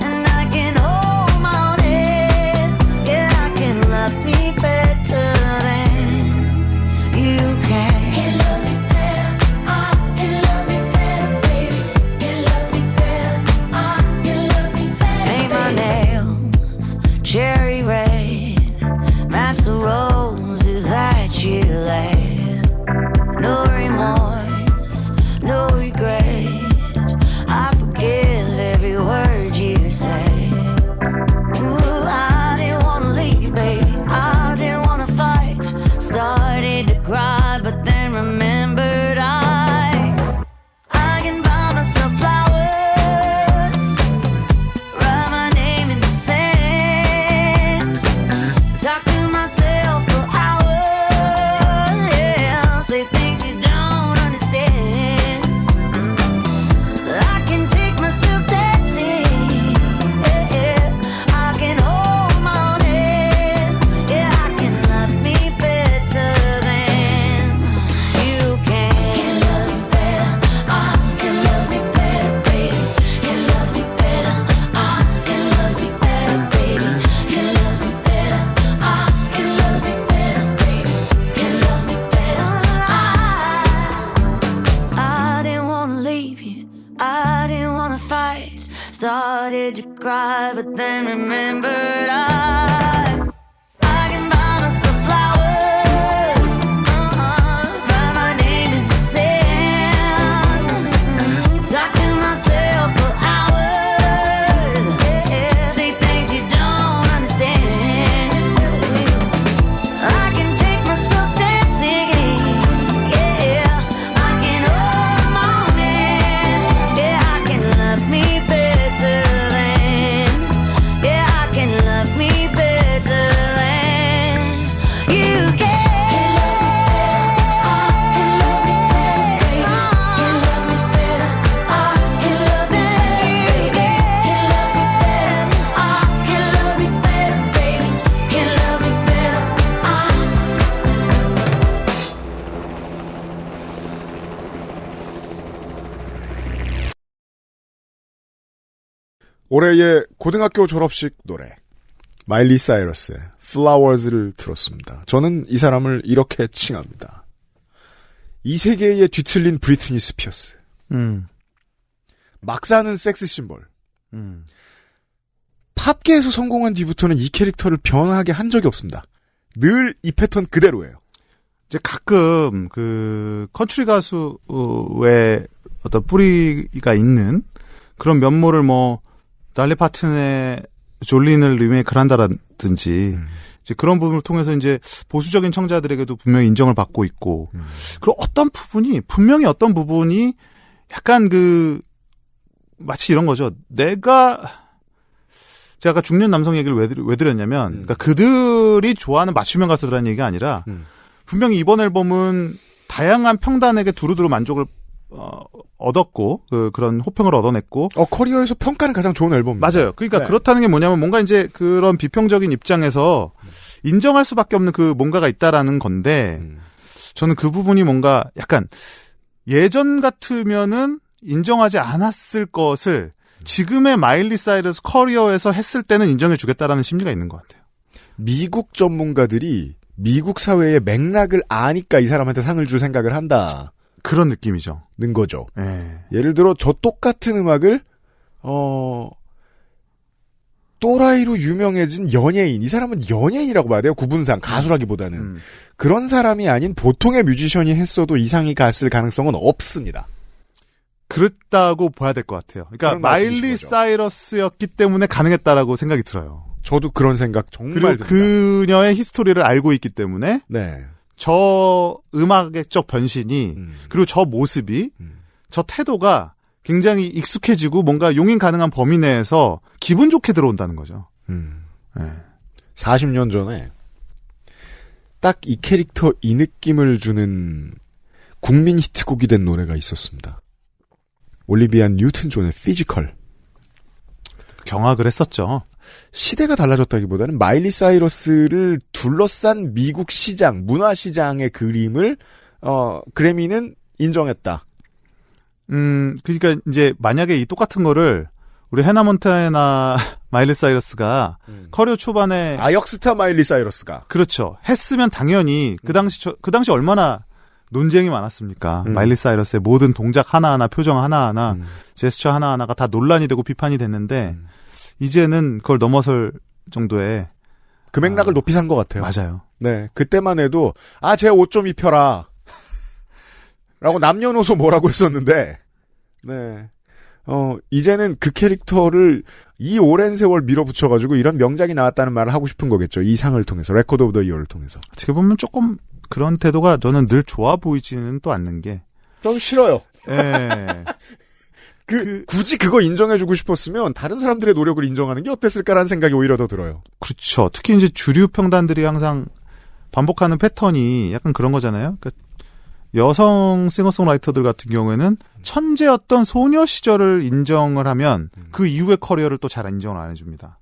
and I can hold my own head. Yeah, I can love me better than you can. Can love me better, I can love me better, baby. Can love me better, I can love me better. Paint my nails cherry red, match the roses that you laid. No remorse, no regret. I forgive every word you say. Ooh, I didn't wanna leave you, baby. I didn't wanna fight. Started to cry, but then remembered I can buy myself flowers, write my name in the sand, talk to myself for hours, yeah, say things you don't understand. I can take myself dancing, yeah, I can hold my own head, yeah, I can love me better than you can. Can love me better, I can love me better, baby. Can love me better, I can love me better, baby. Can love me better, I can love me better, baby. Can love me better, I didn't wanna leave you, I didn't wanna fight. Started to cry, but then remembered I can buy myself flowers, write my name in the sand, talk to myself for hours, yeah, say things you don't understand. I can take myself dancing, yeah, I can hold my own hand, yeah, I can love me better than, yeah, I can love me better than you can. Can love me better, I can love me better, baby. Can love me better, I 올해의 고등학교 졸업식 노래 마일리 사이러스의 Flowers를 들었습니다. 저는 이 사람을 이렇게 칭합니다. 이 세계에 뒤틀린 브리트니 스피어스. 막 사는 섹스 심볼. 팝계에서 성공한 뒤부터는 이 캐릭터를 변하게 한 적이 없습니다. 늘 이 패턴 그대로예요. 이제 가끔 그 컨트리 가수의 어떤 뿌리가 있는 그런 면모를 뭐 달리 파튼의 졸린을 리메이크를 한다라든지 이제 그런 부분을 통해서 이제 보수적인 청자들에게도 분명히 인정을 받고 있고 그리고 분명히 어떤 부분이 약간 마치 이런 거죠. 제가 아까 중년 남성 얘기를 왜 드렸냐면 그러니까 그들이 좋아하는 맞춤형 가수들이라는 얘기가 아니라 분명히 이번 앨범은 다양한 평단에게 두루두루 만족을 얻었고 그런 호평을 얻어냈고 커리어에서 평가는 가장 좋은 앨범 맞아요. 그러니까 네. 그렇다는 게 뭐냐면 뭔가 이제 그런 비평적인 입장에서 인정할 수밖에 없는 그 뭔가가 있다라는 건데 저는 그 부분이 뭔가 약간 예전 같으면은 인정하지 않았을 것을 지금의 마일리 사이러스 커리어에서 했을 때는 인정해 주겠다라는 심리가 있는 것 같아요. 미국 전문가들이 미국 사회의 맥락을 아니까 이 사람한테 상을 줄 생각을 한다. 그런 느낌이죠. 는 거죠. 예. 예를 들어 저 똑같은 음악을 또라이로 유명해진 연예인, 이 사람은 연예인이라고 봐야 돼요. 구분상 가수라기보다는 그런 사람이 아닌 보통의 뮤지션이 했어도 이상이 갔을 가능성은 없습니다. 그렇다고 봐야 될 것 같아요. 그러니까 그런 말씀이신 마일리 거죠. 사이러스였기 때문에 가능했다라고 생각이 들어요. 저도 그런 생각 정말 그리고 듭니다. 그녀의 히스토리를 알고 있기 때문에 네. 저 음악적 변신이 그리고 저 모습이 저 태도가 굉장히 익숙해지고 뭔가 용인 가능한 범위 내에서 기분 좋게 들어온다는 거죠. 네. 40년 전에 딱 이 캐릭터 이 느낌을 주는 국민 히트곡이 된 노래가 있었습니다. 올리비아 뉴튼 존의 피지컬. 경악을 했었죠. 시대가 달라졌다기보다는 마일리 사이러스를 둘러싼 미국 시장, 문화 시장의 그림을 그래미는 인정했다. 그러니까 이제 만약에 이 똑같은 거를 우리 해나 몬타나 마일리 사이러스가 커리어 초반에 역스타 마일리 사이러스가 그렇죠. 했으면 당연히 그 당시 얼마나 논쟁이 많았습니까? 마일리 사이러스의 모든 동작 하나하나, 표정 하나하나, 제스처 하나하나가 다 논란이 되고 비판이 됐는데 이제는 그걸 넘어설 정도의 그 맥락을 높이 산 것 같아요. 맞아요. 네, 그때만 해도 제 옷 좀 입혀라 라고 남녀노소 뭐라고 했었는데 네, 이제는 그 캐릭터를 이 오랜 세월 밀어붙여가지고 이런 명작이 나왔다는 말을 하고 싶은 거겠죠. 이 상을 통해서, 레코드 오브 더 이어를 통해서. 어떻게 보면 조금 그런 태도가 저는 늘 좋아 보이지는 또 않는 게. 좀 싫어요. 예. 굳이 그거 인정해주고 싶었으면 다른 사람들의 노력을 인정하는 게 어땠을까라는 생각이 오히려 더 들어요. 그렇죠. 특히 이제 주류 평단들이 항상 반복하는 패턴이 약간 그런 거잖아요. 그러니까 여성 싱어송라이터들 같은 경우에는 천재였던 소녀 시절을 인정을 하면 그 이후의 커리어를 또 잘 인정을 안 해줍니다.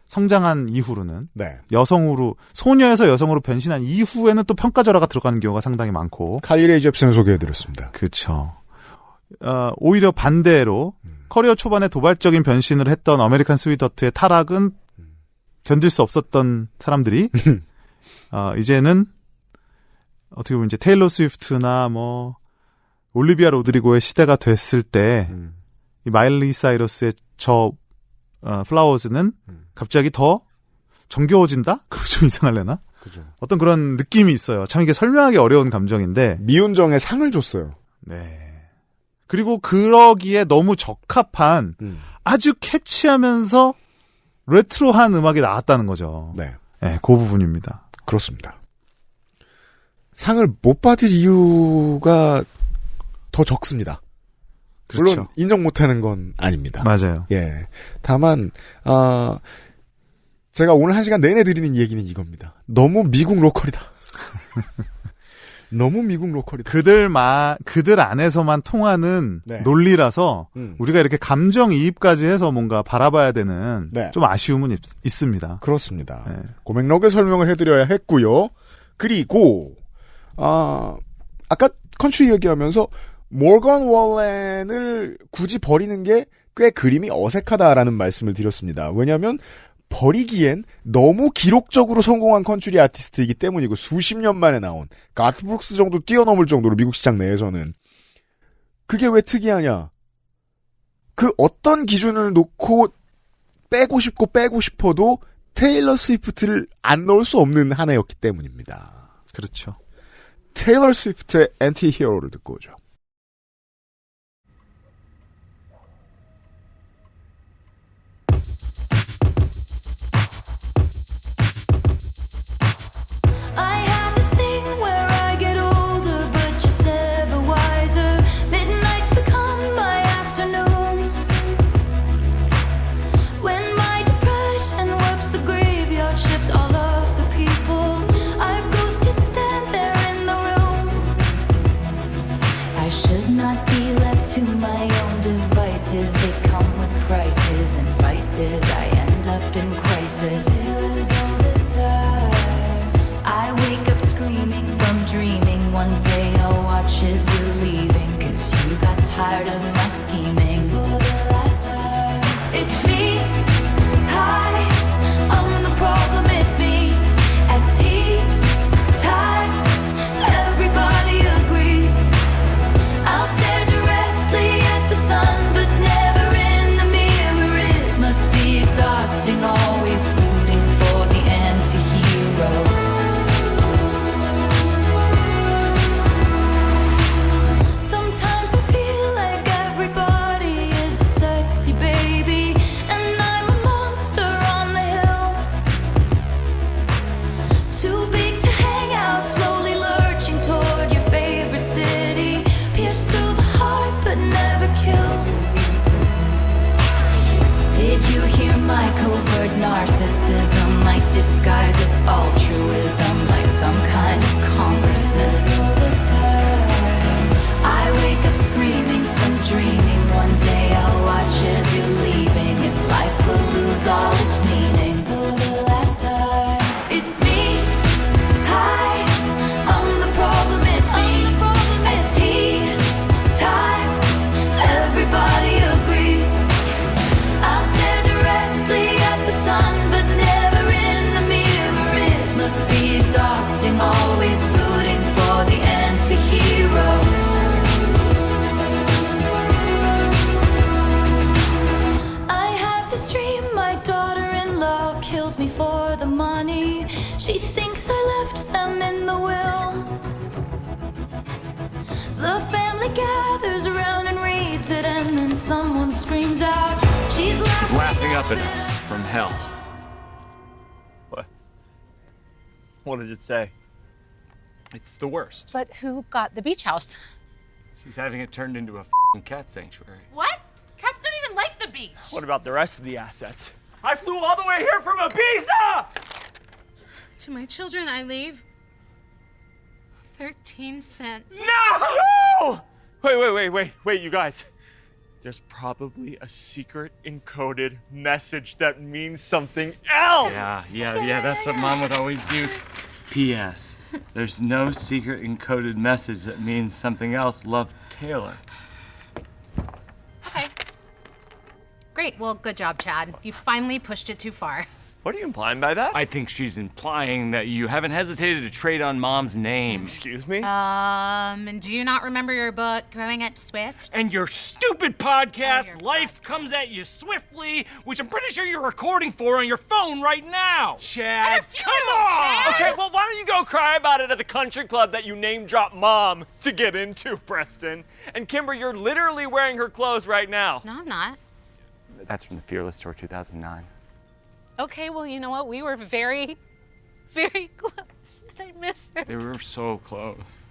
성장한 이후로는 네. 여성으로 소녀에서 여성으로 변신한 이후에는 또 평가절하가 들어가는 경우가 상당히 많고. 칼리 레이 잽슨을 소개해드렸습니다. 그렇죠. 오히려 반대로 커리어 초반에 도발적인 변신을 했던 아메리칸 스위트하트의 타락은 견딜 수 없었던 사람들이 이제는 어떻게 보면 이제 테일러 스위프트나 뭐 올리비아 로드리고의 시대가 됐을 때 이 마일리 사이러스의 저 플라워즈는 갑자기 더 정겨워진다? 그럼 좀 이상하려나? 그죠. 어떤 그런 느낌이 있어요. 참 이게 설명하기 어려운 감정인데. 미운정에 상을 줬어요. 네. 그리고 그러기에 너무 적합한 아주 캐치하면서 레트로한 음악이 나왔다는 거죠. 네. 네, 그 부분입니다. 그렇습니다. 상을 못 받을 이유가 더 적습니다. 그렇죠. 물론 인정 못하는 건 아닙니다. 맞아요. 예. 다만 제가 오늘 1시간 내내 드리는 얘기는 이겁니다. 너무 미국 로컬이다. 너무 미국 로컬이다. 그들 안에서만 통하는 네. 논리라서 우리가 이렇게 감정이입까지 해서 뭔가 바라봐야 되는 네. 좀 아쉬움은 있습니다. 그렇습니다. 네. 고맥락을 설명을 해드려야 했고요. 그리고 아까 컨트리 얘기하면서 모건 월렌을 굳이 버리는 게 꽤 그림이 어색하다라는 말씀을 드렸습니다. 왜냐하면 버리기엔 너무 기록적으로 성공한 컨트리 아티스트이기 때문이고 수십 년 만에 나온 가트 브룩스 정도 뛰어넘을 정도로 미국 시장 내에서는 그게 왜 특이하냐? 그 어떤 기준을 놓고 빼고 싶어도 테일러 스위프트를 안 넣을 수 없는 한 해였기 때문입니다. 그렇죠. 테일러 스위프트의 엔티 히어로를 듣고 오죠. sailors all this time. I wake up screaming from dreaming. One day I'll watch as you're leaving, 'cause you got tired of my scheming. For the last time, it's me. Hi, I'm the problem, it's me. At tea time, everybody agrees. I'll stare directly at the sun, but never in the mirror. It must be exhausting, always rooting for the anti-hero. Sometimes I feel like everybody is a sexy baby, and I'm a monster on the hill. Too big to hang out, slowly lurching toward your favorite city. Pierced through the heart, but never killed. Did you hear my covert narcissism? Like disguise as altruism, like some kind of consciousness. All this time, I wake up screaming from dreaming. One day I'll watch as you're leaving, and life will lose all its meaning. For the last time, it's me. Hi, I'm the problem, it's me. At tea time, everybody agrees. I'll stare directly at the sun, but never in the mirror. It must be exhausting, always rooting for the anti-hero. I have this dream, my daughter-in-law kills me for the money. She thinks I left them in the will. The family gathers around and reads it, and then someone screams out, she's laughing Up at us from hell. What does it say? It's the worst. But who got the beach house? She's having it turned into a f***ing cat sanctuary. What? Cats don't even like the beach. What about the rest of the assets? I flew all the way here from Ibiza! To my children, I leave 13 cents. No! Wait, you guys. There's probably a secret encoded message that means something else! Yeah, that's what Mom would always do. P.S. There's no secret encoded message that means something else. Love, Taylor. Okay. Great, well, good job, Chad. You finally pushed it too far. What are you implying by that? I think she's implying that you haven't hesitated to trade on Mom's name. Excuse me? And do you not remember your book, Growing Up Swift? And your stupid podcast, Life Comes at You Swiftly, which I'm pretty sure you're recording for on your phone right now. Chad, come on! Chad! Okay, well, why don't you go cry about it at the country club that you name-dropped Mom to get into, Preston? And Kimber, you're literally wearing her clothes right now. No, I'm not. That's from the Fearless Tour 2009. Okay, well, you know what? We were very, very close. I miss her. They were so close.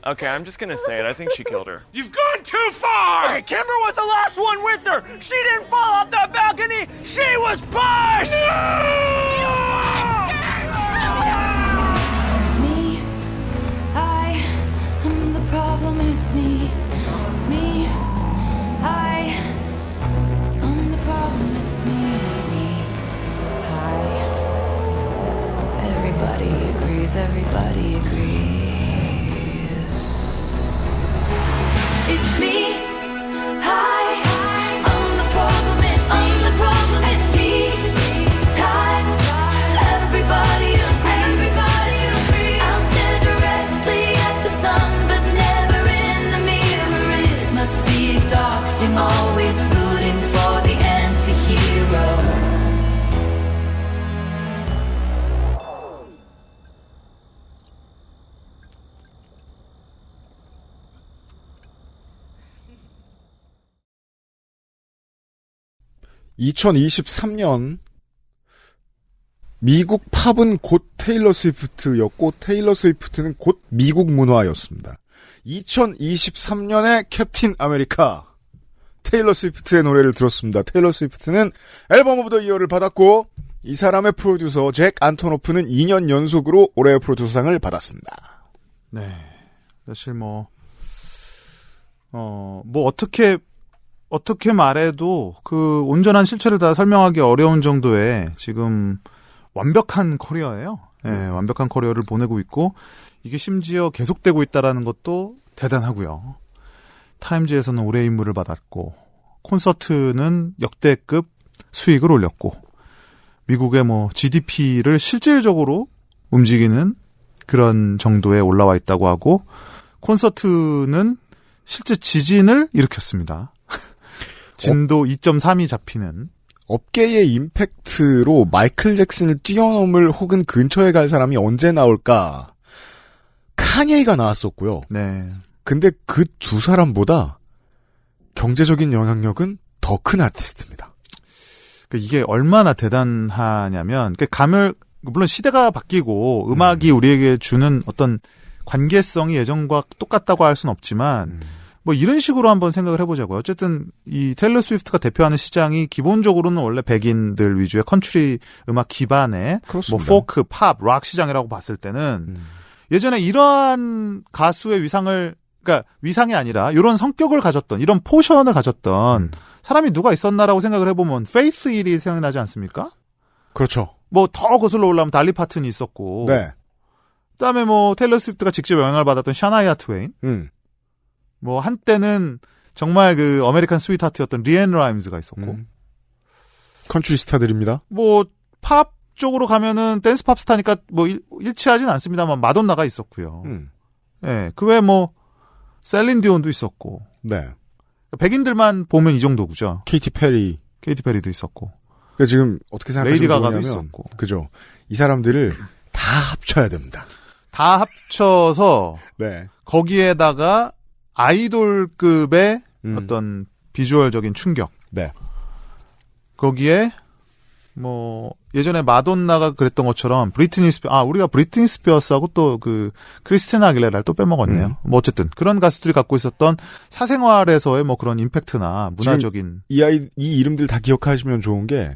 Okay, I'm just gonna say it. I think she killed her. You've gone too far! Okay, Kimber was the last one with her! She didn't fall off that balcony! She was pushed! It's me. I am the problem, it's me. It's me. I am the problem, it's me. It's me. Hi. Everybody agrees, everybody agrees. It's me. Hi. I'm the problem, it's me. I'm the problem, it's me. Times. Everybody agrees. I'll stare directly at the sun, but never in the mirror. It must be exhausting, always rooting for the anti-hero. (2023년) 미국 팝은 곧 테일러 스위프트였고 테일러 스위프트는 곧 미국 문화였습니다. 2023년에 캡틴 아메리카 테일러 스위프트의 노래를 들었습니다. 테일러 스위프트는 앨범 오브 더 이어를 받았고 이 사람의 프로듀서 잭 안토노프는 2년 연속으로 올해의 프로듀서상을 받았습니다. 네. 사실 어떻게 어떻게 말해도 그 온전한 실체를 다 설명하기 어려운 정도의 지금 완벽한 커리어예요. 예, 완벽한 커리어를 보내고 있고 이게 심지어 계속되고 있다라는 것도 대단하고요. 타임즈에서는 올해의 인물을 받았고 콘서트는 역대급 수익을 올렸고 미국의 뭐 GDP를 실질적으로 움직이는 그런 정도에 올라와 있다고 하고 콘서트는 실제 지진을 일으켰습니다. 진도 2.3이 잡히는 업계의 임팩트로 마이클 잭슨을 뛰어넘을 혹은 근처에 갈 사람이 언제 나올까? 카니에가 나왔었고요. 네. 근데 그 두 사람보다 경제적인 영향력은 더 큰 아티스트입니다. 이게 얼마나 대단하냐면 물론 시대가 바뀌고 음악이 우리에게 주는 어떤 관계성이 예전과 똑같다고 할 수는 없지만 뭐 이런 식으로 한번 생각을 해보자고요. 어쨌든 이 테일러 스위프트가 대표하는 시장이 기본적으로는 원래 백인들 위주의 컨트리 음악 기반의 그렇습니다. 뭐 포크, 팝, 락 시장이라고 봤을 때는 예전에 이러한 가수의 그러니까 위상이 아니라 이런 성격을 가졌던 이런 포션을 가졌던 사람이 누가 있었나라고 생각을 해보면 페이스 힐이 생각나지 않습니까? 그렇죠. 뭐 더 거슬러 올라오면 달리 파튼이 있었고 네. 그다음에 뭐 테일러 스위프트가 직접 영향을 받았던 샤나이아 트웨인 뭐 한때는 정말 그 아메리칸 스위트하트였던 리앤 라임즈가 있었고 컨트리 스타들입니다. 뭐 팝 쪽으로 가면은 댄스 팝 스타니까 뭐 일치하진 않습니다만 마돈나가 있었고요. 예, 그 외에 뭐 셀린 디온도 있었고. 네. 백인들만 보면 이 정도구죠. 케이티 페리도 있었고. 그러니까 지금 어떻게 생각하시면 레이디 가가도 좋냐면, 있었고. 그죠. 이 사람들을 다 합쳐야 됩니다. 다 합쳐서 네. 거기에다가 아이돌급의 어떤 비주얼적인 충격. 네. 거기에 뭐 예전에 마돈나가 그랬던 것처럼 우리가 브리트니 스피어스하고 또 그 크리스티나 아길레라를 또 빼먹었네요. 뭐 어쨌든 그런 가수들이 갖고 있었던 사생활에서의 뭐 그런 임팩트나 문화적인 이 이름들 다 기억하시면 좋은 게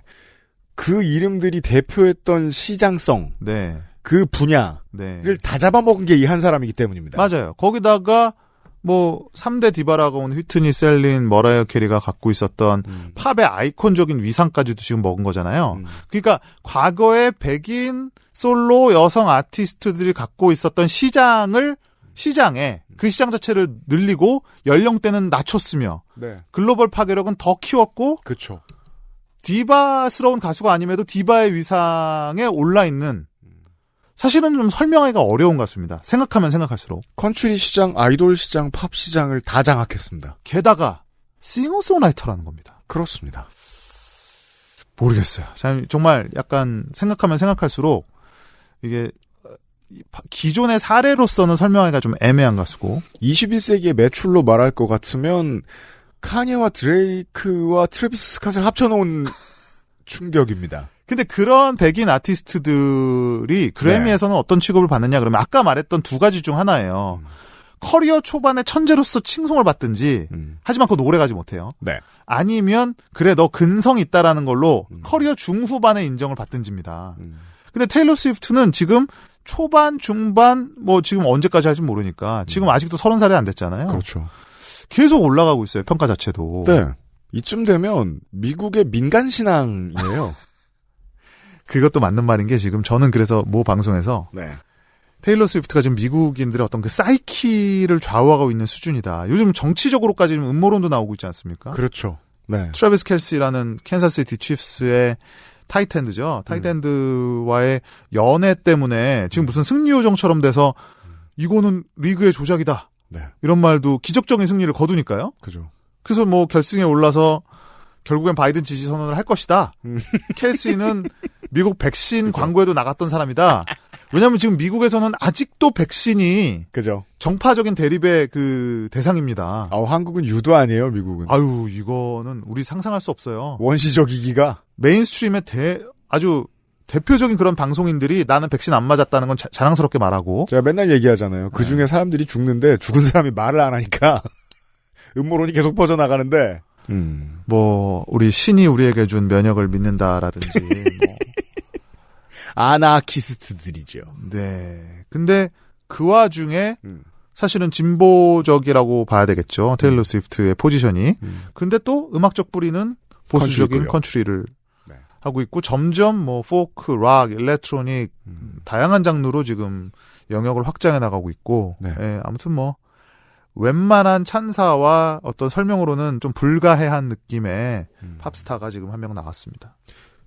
그 이름들이 대표했던 시장성, 네. 그 분야를 네. 다 잡아먹은 게 이 한 사람이기 때문입니다. 맞아요. 거기다가 뭐 3대 디바라고 하는 휘트니, 셀린, 머라이어 캐리가 갖고 있었던 팝의 아이콘적인 위상까지도 지금 먹은 거잖아요. 그러니까 과거의 백인 솔로 여성 아티스트들이 갖고 있었던 시장에 그 시장 자체를 늘리고 연령대는 낮췄으며 네. 글로벌 파괴력은 더 키웠고 그렇죠. 디바스러운 가수가 아님에도 디바의 위상에 올라있는 사실은 좀 설명하기가 어려운 가수입니다. 생각하면 생각할수록. 컨트리 시장, 아이돌 시장, 팝 시장을 다 장악했습니다. 게다가 싱어송라이터라는 겁니다. 그렇습니다. 모르겠어요. 정말 약간 생각하면 생각할수록 이게 기존의 사례로서는 설명하기가 좀 애매한 가수고 21세기의 매출로 말할 것 같으면 카니와 드레이크와 트래비스 스캇을 합쳐놓은 충격입니다. 근데 그런 백인 아티스트들이 그래미에서는 어떤 취급을 받느냐 그러면 아까 말했던 두 가지 중 하나예요. 커리어 초반에 천재로서 칭송을 받든지 하지만 그건 오래가지 못해요. 네. 아니면 그래 너 근성이 있다라는 걸로 커리어 중후반에 인정을 받든지입니다. 근데 테일러 스위프트는 지금 초반, 중반 뭐 지금 언제까지 할지 모르니까 지금 아직도 30살이 안 됐잖아요. 그렇죠. 계속 올라가고 있어요. 평가 자체도. 네. 이쯤 되면 미국의 민간 신앙이에요. 그것도 맞는 말인 게 지금 저는 그래서 모 방송에서 네. 테일러 스위프트가 지금 미국인들의 어떤 그 사이키를 좌우하고 있는 수준이다. 요즘 정치적으로까지 음모론도 나오고 있지 않습니까? 그렇죠. 네. 트래비스 켈시라는 캔사스시티 칩스의 타이트엔드죠. 타이트엔드와의 연애 때문에 지금 무슨 승리 요정처럼 돼서 이거는 리그의 조작이다. 네. 이런 말도 기적적인 승리를 거두니까요. 그죠. 그래서 뭐 결승에 올라서 결국엔 바이든 지지 선언을 할 것이다. 켈시는 미국 백신 그죠. 광고에도 나갔던 사람이다. 왜냐하면 지금 미국에서는 아직도 백신이 그죠. 정파적인 대립의 그 대상입니다. 한국은 유도 아니에요, 미국은. 아유, 이거는 우리 상상할 수 없어요. 원시적이기가. 메인스트림의 아주 대표적인 그런 방송인들이 나는 백신 안 맞았다는 건 자랑스럽게 말하고. 제가 맨날 얘기하잖아요. 그 중에 사람들이 죽는데 죽은 사람이 말을 안 하니까 음모론이 계속 퍼져나가는데. 뭐 우리 신이 우리에게 준 면역을 믿는다라든지 뭐. 아나키스트들이죠. 네. 근데 그 와중에 사실은 진보적이라고 봐야 되겠죠. 테일러 스위프트의 포지션이. 근데 또 음악적 뿌리는 보수적인 컨트리고요. 컨트리를 네. 하고 있고 점점 뭐 포크, 락, 일렉트로닉 다양한 장르로 지금 영역을 확장해 나가고 있고 네. 예, 아무튼 뭐 웬만한 찬사와 어떤 설명으로는 좀 불가해한 느낌의 팝스타가 지금 한 명 나왔습니다.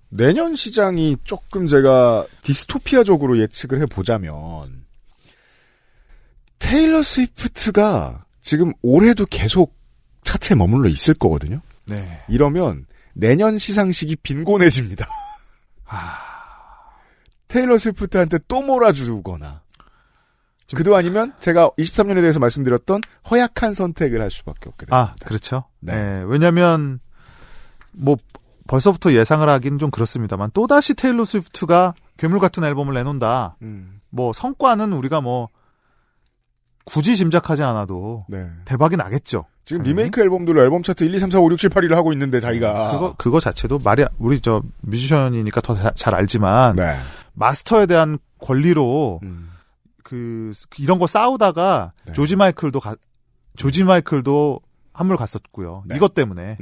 내년 시장이 조금 제가 디스토피아적으로 예측을 해보자면 테일러 스위프트가 지금 올해도 계속 차트에 머물러 있을 거거든요. 네. 이러면 내년 시상식이 빈곤해집니다. 테일러 스위프트한테 또 몰아주거나 그도 아니면 제가 23년에 대해서 말씀드렸던 허약한 선택을 할 수밖에 없게 됩니다. 그렇죠. 네. 네. 왜냐면 뭐 벌써부터 예상을 하긴 좀 그렇습니다만 또다시 테일러 스위프트가 괴물 같은 앨범을 내놓는다. 뭐 성과는 우리가 뭐 굳이 짐작하지 않아도 네. 대박이 나겠죠. 지금 리메이크 앨범들로 앨범 차트 1, 2, 3, 4, 5, 6, 7, 8위를 하고 있는데 자기가 그거 자체도 말이 우리 저 뮤지션이니까 더 잘 알지만 네. 마스터에 대한 권리로 이런 거 싸우다가 네. 조지 마이클도 한물 갔었고요. 네. 이것 때문에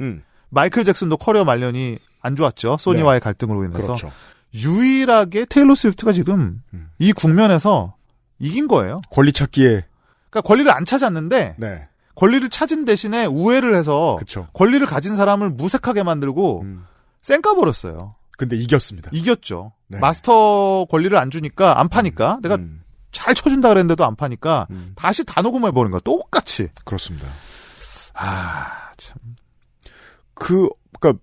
마이클 잭슨도 커리어 말년이 안 좋았죠. 소니와의 갈등으로 인해서 그렇죠. 유일하게 테일러 스위프트가 지금 이 국면에서 이긴 거예요. 권리 찾기에 그러니까 권리를 안 찾았는데 네. 권리를 찾은 대신에 우회를 해서 그쵸. 권리를 가진 사람을 무색하게 만들고 쌩까버렸어요. 근데 이겼습니다. 이겼죠. 네. 마스터 권리를 안 주니까 안 파니까 내가 잘 쳐준다 그랬는데도 안 파니까 다시 다 녹음해버린 거야. 똑같이. 그렇습니다. 참. 그러니까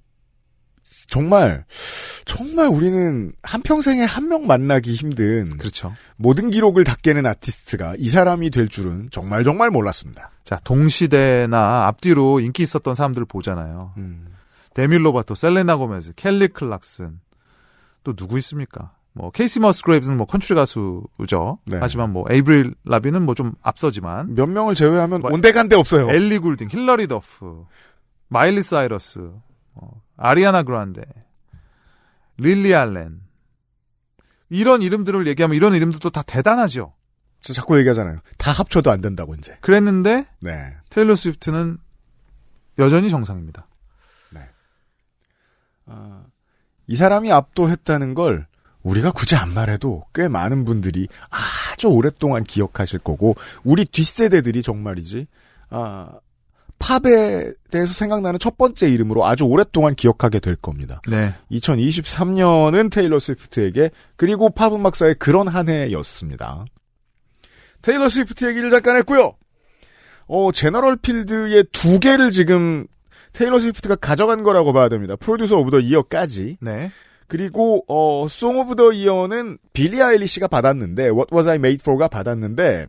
정말 우리는 한평생에 한 명 만나기 힘든 그렇죠. 모든 기록을 다 깨는 아티스트가 이 사람이 될 줄은 정말 몰랐습니다. 자, 동시대나 앞뒤로 인기 있었던 사람들을 보잖아요. 데밀 로바토, 셀레나 고메즈, 켈리 클락슨, 또 누구 있습니까? 뭐 케이시 머스그레이브는 뭐 컨트리 가수죠. 네. 하지만 뭐 에이브릴 라빈은 뭐 좀 앞서지만 몇 명을 제외하면 온데간데 없어요. 엘리 굴딩, 힐러리 더프, 마일리 사이러스, 아리아나 그란데, 릴리 알렌 이런 이름들을 얘기하면 이런 이름들도 다 대단하죠. 저 자꾸 얘기하잖아요. 다 합쳐도 안 된다고 이제. 그랬는데 네. 테일러 스위프트는 여전히 정상입니다. 이 사람이 압도했다는 걸 우리가 굳이 안 말해도 꽤 많은 분들이 아주 오랫동안 기억하실 거고 우리 뒷세대들이 정말이지 팝에 대해서 생각나는 첫 번째 이름으로 아주 오랫동안 기억하게 될 겁니다. 네. 2023년은 테일러 스위프트에게 그리고 팝 음악사의 그런 한 해였습니다. 테일러 스위프트 얘기를 잠깐 했고요. 제너럴 필드의 2개를 지금 테일러 스위프트가 가져간 거라고 봐야 됩니다. 프로듀서 오브 더 이어까지. 네. 그리고 송 오브 더 이어는 빌리 아일리시가 받았는데 What Was I Made For가 받았는데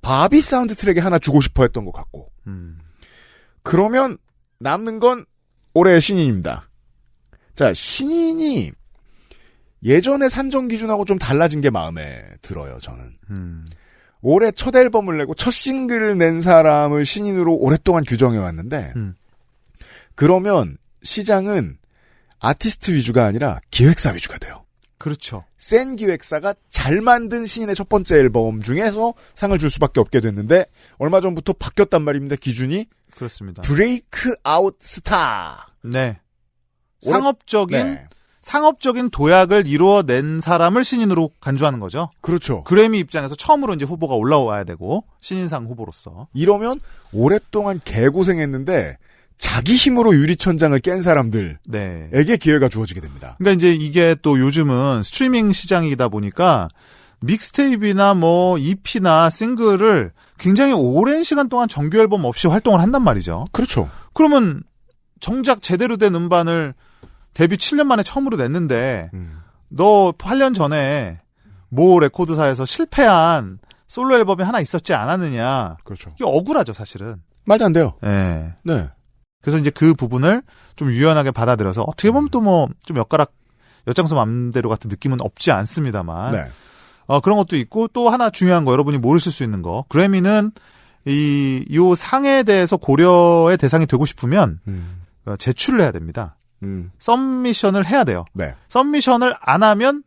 바비 사운드 트랙에 하나 주고 싶어 했던 것 같고. 그러면 남는 건 올해의 신인입니다. 자, 신인이 예전의 산정 기준하고 좀 달라진 게 마음에 들어요, 저는. 올해 첫 앨범을 내고 첫 싱글을 낸 사람을 신인으로 오랫동안 규정해왔는데 그러면 시장은 아티스트 위주가 아니라 기획사 위주가 돼요. 그렇죠. 센 기획사가 잘 만든 신인의 첫 번째 앨범 중에서 상을 줄 수밖에 없게 됐는데 얼마 전부터 바뀌었단 말입니다. 기준이. 그렇습니다. 브레이크 아웃 스타. 네. 네. 상업적인 도약을 이루어낸 사람을 신인으로 간주하는 거죠. 그렇죠. 그래미 입장에서 처음으로 이제 후보가 올라와야 되고 신인상 후보로서. 이러면 오랫동안 개고생했는데 자기 힘으로 유리천장을 깬 사람들에게 네. 기회가 주어지게 됩니다. 그러니까 이제 이게 또 요즘은 스트리밍 시장이다 보니까 믹스테이프나 뭐 EP나 싱글을 굉장히 오랜 시간 동안 정규 앨범 없이 활동을 한단 말이죠. 그렇죠. 그러면 정작 제대로 된 음반을 데뷔 7년 만에 처음으로 냈는데 너 8년 전에 모 레코드사에서 실패한 솔로 앨범이 하나 있었지 않았느냐. 그렇죠. 이게 억울하죠, 사실은. 말도 안 돼요. 네. 네. 그래서 이제 그 부분을 좀 유연하게 받아들여서 어떻게 보면 또 뭐 좀 엿장수 맘대로 같은 느낌은 없지 않습니다만. 네. 그런 것도 있고 또 하나 중요한 거 여러분이 모르실 수 있는 거. 그래미는 요 상에 대해서 고려의 대상이 되고 싶으면 제출을 해야 됩니다. 서미션을 해야 돼요. 네. 서미션을 안 하면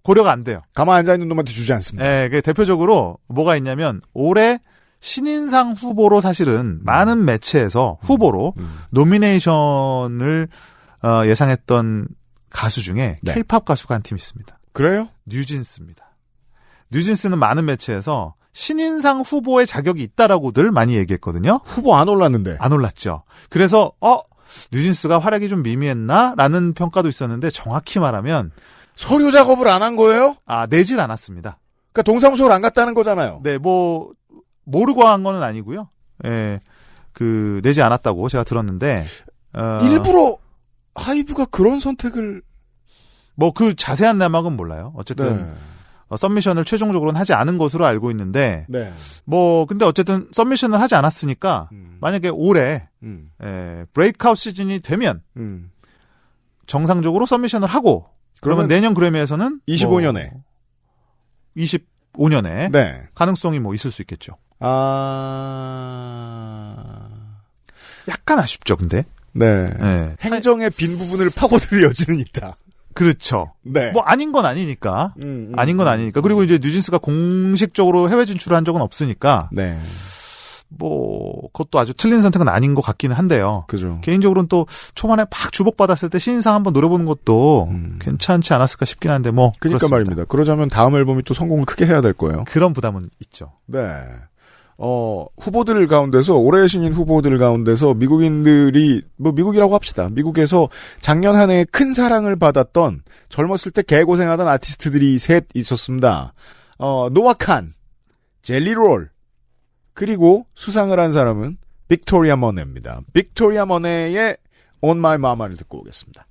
고려가 안 돼요. 가만 앉아있는 놈한테 주지 않습니다. 예, 그 대표적으로 뭐가 있냐면 올해 신인상 후보로 사실은 많은 매체에서 후보로 노미네이션을 예상했던 가수 중에 네. K-팝 가수가 한 팀 있습니다. 그래요? 뉴진스입니다. 뉴진스는 많은 매체에서 신인상 후보의 자격이 있다라고들 많이 얘기했거든요. 후보 안 올랐는데. 안 올랐죠. 그래서 뉴진스가 활약이 좀 미미했나라는 평가도 있었는데 정확히 말하면 서류 작업을 안 한 거예요? 내질 않았습니다. 그러니까 동사무소를 안 갔다는 거잖아요. 네, 모르고 한 거는 아니고요. 예, 내지 않았다고 제가 들었는데 일부러 하이브가 그런 선택을 그 자세한 내막은 몰라요. 어쨌든 네. 서미션을 최종적으로는 하지 않은 것으로 알고 있는데 네. 근데 어쨌든 서미션을 하지 않았으니까 만약에 올해 브레이크아웃 시즌이 되면 정상적으로 서미션을 하고 그러면 내년 그래미에서는 25년에 25년에 네. 가능성이 있을 수 있겠죠. 약간 아쉽죠, 근데. 네. 네. 행정의 빈 부분을 파고들 여지는 있다. 그렇죠. 네. 아닌 건 아니니까. 아닌 건 아니니까. 그리고 이제 뉴진스가 공식적으로 해외 진출을 한 적은 없으니까. 네. 그것도 아주 틀린 선택은 아닌 것 같기는 한데요. 그죠. 개인적으로는 또 초반에 막 주목받았을 때 신인상 한번 노려보는 것도 괜찮지 않았을까 싶긴 한데 그러니까 그렇습니다. 말입니다. 그러자면 다음 앨범이 또 성공을 크게 해야 될 거예요. 그런 부담은 있죠. 네. 후보들 가운데서, 올해 신인 후보들 가운데서 미국인들이, 미국이라고 합시다. 미국에서 작년 한 해 큰 사랑을 받았던, 젊었을 때 개고생하던 아티스트들이 셋 있었습니다. 노아 칸, 젤리롤, 그리고 수상을 한 사람은 빅토리아 머네입니다. 빅토리아 머네의 On My Mama를 듣고 오겠습니다.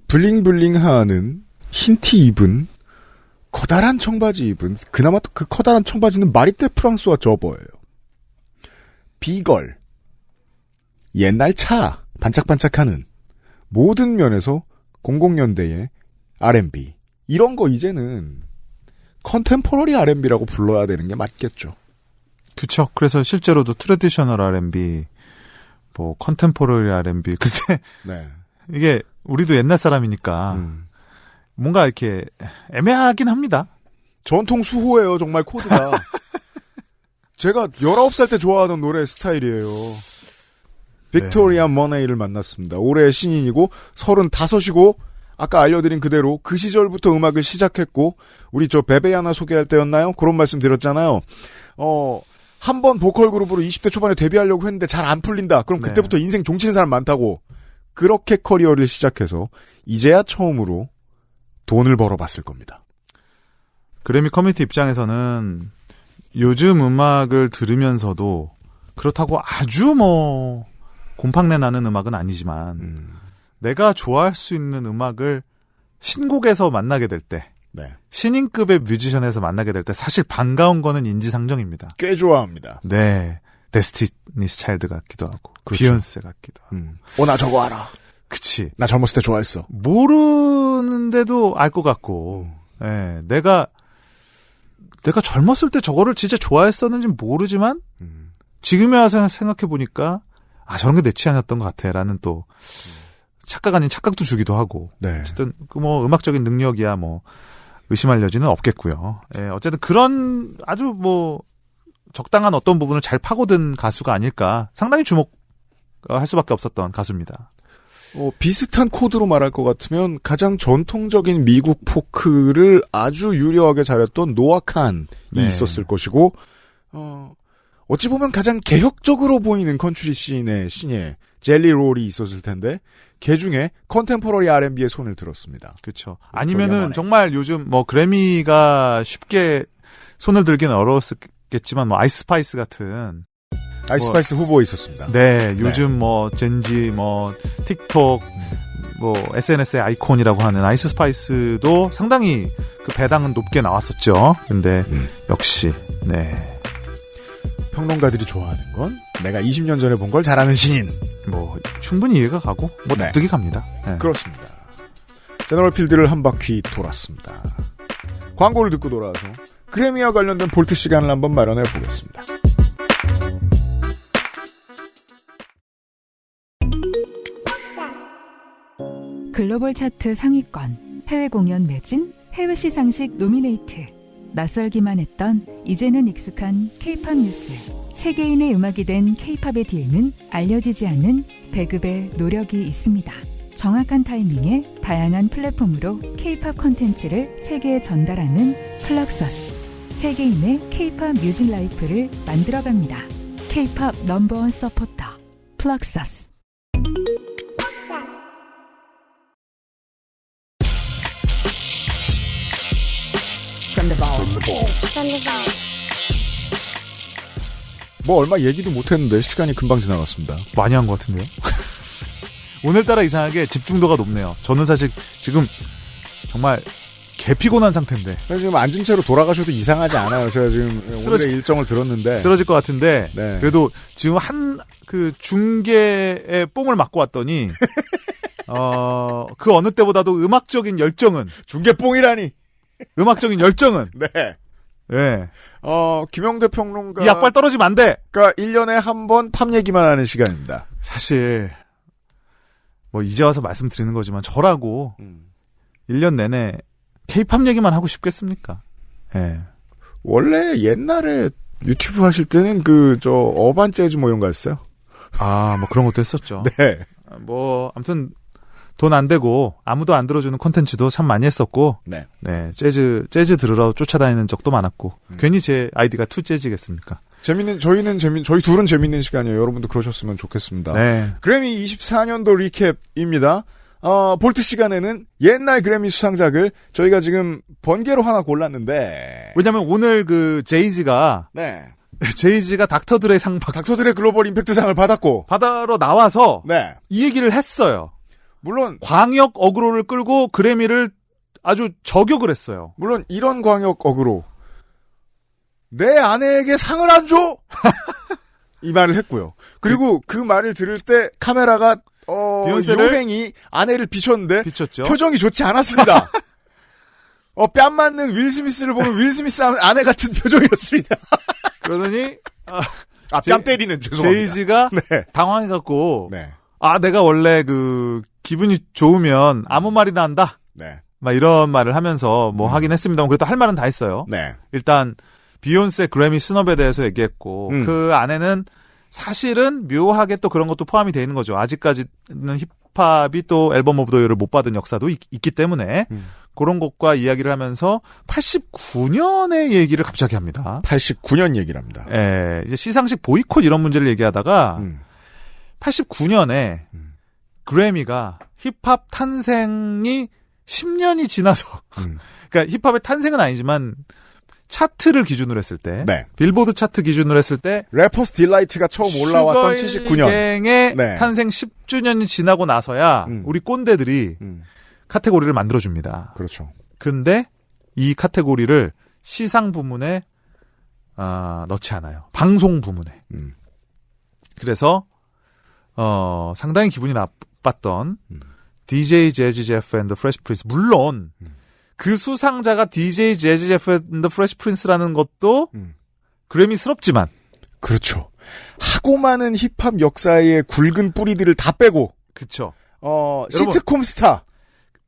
블링블링하는 흰티 입은 커다란 청바지 입은, 그나마 그 커다란 청바지는 마리떼 프랑스와 저버예요. 비걸, 옛날 차, 반짝반짝하는 모든 면에서 00년대의 R&B, 이런 거 이제는 컨템포러리 R&B라고 불러야 되는 게 맞겠죠. 그렇죠. 그래서 실제로도 트래디셔널 R&B, 컨템포러리 R&B, 근데 네. 이게 우리도 옛날 사람이니까 뭔가 이렇게 애매하긴 합니다. 전통 수호예요, 정말 코드가. 제가 19살 때 좋아하던 노래 스타일이에요. 빅토리아 머네이를 만났습니다. 올해 신인이고 35이고 아까 알려드린 그대로 그 시절부터 음악을 시작했고, 우리 베베 하나 소개할 때였나요? 그런 말씀 드렸잖아요. 한 번 보컬 그룹으로 20대 초반에 데뷔하려고 했는데 잘 안 풀린다. 그럼 그때부터 인생 종치는 사람 많다고. 그렇게 커리어를 시작해서 이제야 처음으로 돈을 벌어봤을 겁니다. 그래미 커뮤니티 입장에서는 요즘 음악을 들으면서도 그렇다고 아주 곰팡내 나는 음악은 아니지만 내가 좋아할 수 있는 음악을 신곡에서 만나게 될 때, 네. 신인급의 뮤지션에서 만나게 될 때 사실 반가운 거는 인지상정입니다. 꽤 좋아합니다. 네. 데스티니스 차일드 같기도 하고, 그렇죠. 비욘세 같기도 하고. 나 저거 알아. 그치. 나 젊었을 때 좋아했어. 모르는데도 알 것 같고, 예, 내가 젊었을 때 저거를 진짜 좋아했었는지 모르지만, 지금에 와서 생각해보니까, 저런 게 내 취향이었던 것 같아. 라는 또, 착각 아닌 착각도 주기도 하고. 네. 어쨌든, 음악적인 능력이야, 의심할 여지는 없겠고요. 예, 어쨌든 그런 아주 적당한 어떤 부분을 잘 파고든 가수가 아닐까. 상당히 주목할 수밖에 없었던 가수입니다. 비슷한 코드로 말할 것 같으면 가장 전통적인 미국 포크를 아주 유려하게 잘했던 노아 칸이 있었을 것이고, 어찌 보면 가장 개혁적으로 보이는 컨트리 씬의 신예 젤리 롤이 있었을 텐데, 걔 중에 컨템포러리 R&B에 손을 들었습니다. 그렇죠. 아니면은 정말 요즘 그래미가 쉽게 손을 들기는 어려웠겠지만 아이스파이스 같은 아이스파이스 후보에 있었습니다. 네, 요즘 젠지 틱톡 SNS의 아이콘이라고 하는 아이스파이스도 상당히 그 배당은 높게 나왔었죠. 근데 역시 평론가들이 좋아하는 건 내가 20년 전에 본 걸 잘하는 신인. 충분히 이해가 가고 납득이 갑니다. 네. 그렇습니다. 제너럴 필드를 한 바퀴 돌았습니다. 광고를 듣고 돌아와서 그래미와 관련된 볼트 시간을 한번 마련해 보겠습니다. 글로벌 차트 상위권, 해외 공연 매진, 해외 시상식 노미네이트. 낯설기만 했던 이제는 익숙한 K-팝 뉴스. 세계인의 음악이 된 K-팝의 뒤에는 알려지지 않은 배급의 노력이 있습니다. 정확한 타이밍에 다양한 플랫폼으로 K-팝 콘텐츠를 세계에 전달하는 플럭서스. 세계인의 K-팝 뮤직 라이프를 만들어갑니다. K-팝 넘버원 서포터 플럭서스. 뭐 얼마 얘기도 못했는데 시간이 금방 지나갔습니다. 많이 한 것 같은데요? 오늘따라 이상하게 집중도가 높네요. 저는 사실 지금 정말 개피곤한 상태인데. 지금 앉은 채로 돌아가셔도 이상하지 않아요. 제가 지금 오늘의 일정을 들었는데. 쓰러질 것 같은데. 네. 그래도 지금 그 중계에 뽕을 맞고 왔더니, 그 어느 때보다도 음악적인 열정은. 중계뽕이라니. 음악적인 열정은. 네. 네. 김영대 평론가. 이 약발 떨어지면 안 돼! 그러니까 1년에 한 번 팝 얘기만 하는 시간입니다. 사실, 뭐 이제 와서 말씀드리는 거지만 저라고 1년 내내 K-팝 얘기만 하고 싶겠습니까? 예. 네. 원래 옛날에 유튜브 하실 때는 어반 재즈 뭐 이런 거 했어요? 뭐 그런 것도 했었죠. 네. 뭐, 아무튼, 돈 안 되고, 아무도 안 들어주는 콘텐츠도 참 많이 했었고, 네. 네, 재즈 들으러 쫓아다니는 적도 많았고, 괜히 제 아이디가 투 재즈겠습니까? 저희 둘은 재밌는 시간이에요. 여러분도 그러셨으면 좋겠습니다. 네. 그래미 24년도 리캡입니다. 볼트 시간에는 옛날 그래미 수상작을 저희가 지금 번개로 하나 골랐는데. 왜냐면 오늘 제이지가. 네. 제이지가 닥터드레 닥터드레 글로벌 임팩트상을 받으러 나와서. 네. 이 얘기를 했어요. 물론. 광역 어그로를 끌고 그래미를 아주 저격을 했어요. 물론 이런 광역 어그로. 내 아내에게 상을 안 줘! 이 말을 했고요. 그리고 그 말을 들을 때 카메라가 요행이 아내를 비췄는데 비췄죠. 표정이 좋지 않았습니다. 뺨 맞는 윌 스미스를 보면 윌 스미스 아내 같은 표정이었습니다. 그러더니 뺨 때리는 죄송합니다. 제이지가 네. 당황해갖고 네. 내가 원래 기분이 좋으면 아무 말이나 한다. 네. 막 이런 말을 하면서 뭐 하긴 했습니다만 그래도 할 말은 다 했어요. 네. 일단 비욘세 그래미 스너브에 대해서 얘기했고 그 안에는 사실은 묘하게 또 그런 것도 포함이 되어 있는 거죠. 아직까지는 힙합이 또 앨범 오브 더 이어를 못 받은 역사도 있기 때문에 그런 것과 이야기를 하면서 89년의 얘기를 갑자기 합니다. 89년 얘기를 합니다. 예, 이제 시상식 보이콧 이런 문제를 얘기하다가 89년에 그래미가 힙합 탄생이 10년이 지나서 그러니까 힙합의 탄생은 아니지만 차트를 기준으로 했을 때, 네. 빌보드 차트 기준으로 했을 때, 래퍼스 딜라이트가 처음 올라왔던 79년. 슈거일갱의 네. 탄생 10주년이 지나고 나서야 우리 꼰대들이 카테고리를 만들어줍니다. 그렇죠. 근데 이 카테고리를 시상 부문에 넣지 않아요. 방송 부문에. 그래서 상당히 기분이 나빴던 DJ 재즈 제프 앤 더 프레시 프린스. 물론 그 수상자가 DJ 재즈 제프 앤 더 프레시 프린스라는 것도 그래미스럽지만 그렇죠. 하고 많은 힙합 역사의 굵은 뿌리들을 다 빼고 그렇죠. 시트콤 스타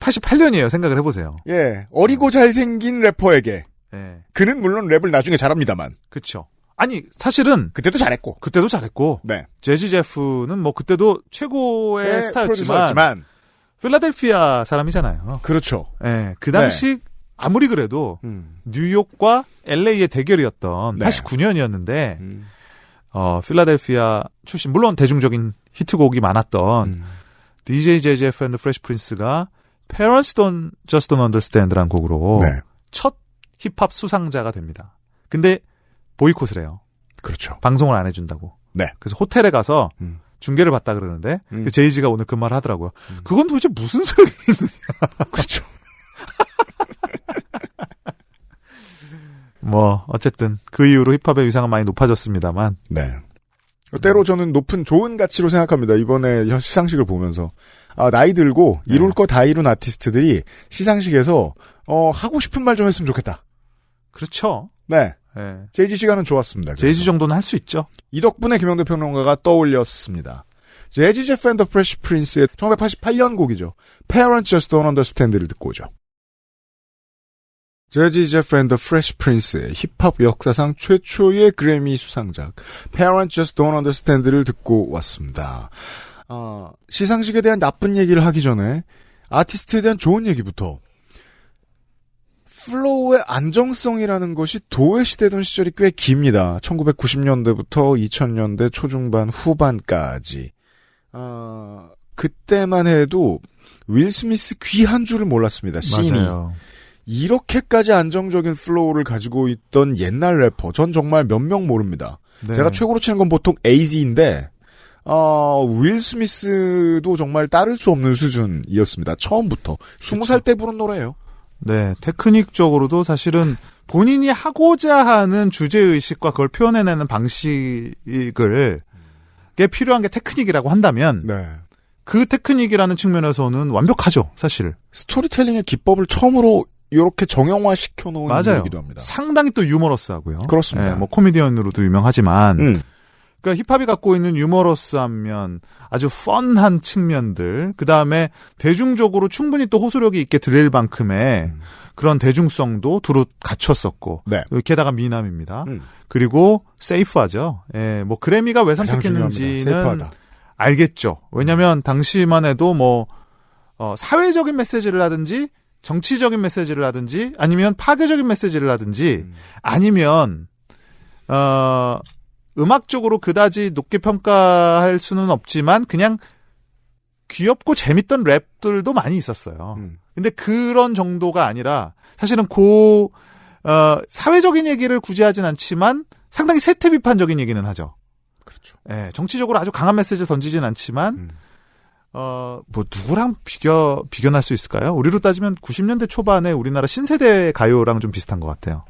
88년이에요. 생각을 해보세요. 예, 어리고 잘생긴 래퍼에게 예. 그는 물론 랩을 나중에 잘합니다만 그렇죠. 아니 사실은 그때도 잘했고 네. 재즈 제프는 뭐 그때도 최고의 네, 스타였지만 필라델피아 사람이잖아요. 그렇죠. 예, 그 당시 아무리 그래도 뉴욕과 LA의 대결이었던 네. 89년이었는데 필라델피아 출신 물론 대중적인 히트곡이 많았던 DJ JF and the Fresh Prince가 Parents Don't Just Don't Understand라는 곡으로 네. 첫 힙합 수상자가 됩니다. 근데 보이콧을 해요. 그렇죠. 방송을 안 해준다고. 네. 그래서 호텔에 가서 중계를 봤다 그러는데 그 제이지가 오늘 그 말을 하더라고요. 그건 도대체 무슨 소용이 있느냐. 그렇죠. 뭐 어쨌든 그 이후로 힙합의 위상은 많이 높아졌습니다만. 네. 때로 저는 높은 좋은 가치로 생각합니다. 이번에 시상식을 보면서 나이 들고 이룰 거 다 이룬 아티스트들이 시상식에서 하고 싶은 말 좀 했으면 좋겠다. 그렇죠. 네. 네. 제이지 시간은 좋았습니다. 제이지 정도는 할 수 있죠. 이 덕분에 김영대 평론가가 떠올렸습니다. 재즈 제프 앤 더 프레시 프린스의 1988년 곡이죠. Parents Just Don't Understand를 듣고 오죠. 재즈 제프 앤 더 프레시 프린스의 힙합 역사상 최초의 그래미 수상작 Parents Just Don't Understand를 듣고 왔습니다. 시상식에 대한 나쁜 얘기를 하기 전에 아티스트에 대한 좋은 얘기부터. 플로우의 안정성이라는 것이 도외시되던 시절이 꽤 깁니다. 1990년대부터 2000년대 초중반 후반까지. 그때만 해도 윌 스미스 귀 한 줄을 몰랐습니다. 씬이. 맞아요. 이렇게까지 안정적인 플로우를 가지고 있던 옛날 래퍼. 전 정말 몇 명 모릅니다. 네. 제가 최고로 치는 건 보통 에이지인데 윌 스미스도 정말 따를 수 없는 수준이었습니다. 처음부터. 20살 때 부른 노래예요. 네, 테크닉적으로도 사실은 본인이 하고자 하는 주제의식과 그걸 표현해내는 방식을 게 필요한 게 테크닉이라고 한다면 네. 그 테크닉이라는 측면에서는 완벽하죠, 사실. 스토리텔링의 기법을 처음으로 이렇게 정형화 시켜놓은 맞아요. 노래이기도 합니다. 상당히 또 유머러스하고요. 그렇습니다. 네, 뭐 코미디언으로도 유명하지만 그러니까 힙합이 갖고 있는 유머러스한 면, 아주 펀한 측면들, 그 다음에 대중적으로 충분히 또 호소력이 있게 들릴 만큼의 그런 대중성도 두루 갖췄었고, 네. 게다가 미남입니다. 그리고 세이프하죠. 예, 뭐 그래미가 왜 선택했는지는 알겠죠. 왜냐하면 당시만 해도 뭐 사회적인 메시지를 하든지 정치적인 메시지를 하든지 아니면 파괴적인 메시지를 하든지 아니면 음악적으로 그다지 높게 평가할 수는 없지만 그냥 귀엽고 재밌던 랩들도 많이 있었어요. 근데 그런 정도가 아니라 사실은 사회적인 얘기를 굳이 하진 않지만 상당히 세태 비판적인 얘기는 하죠. 그렇죠. 예, 정치적으로 아주 강한 메시지를 던지진 않지만 뭐 누구랑 비견할 수 있을까요? 우리로 따지면 90년대 초반에 우리나라 신세대 가요랑 좀 비슷한 것 같아요.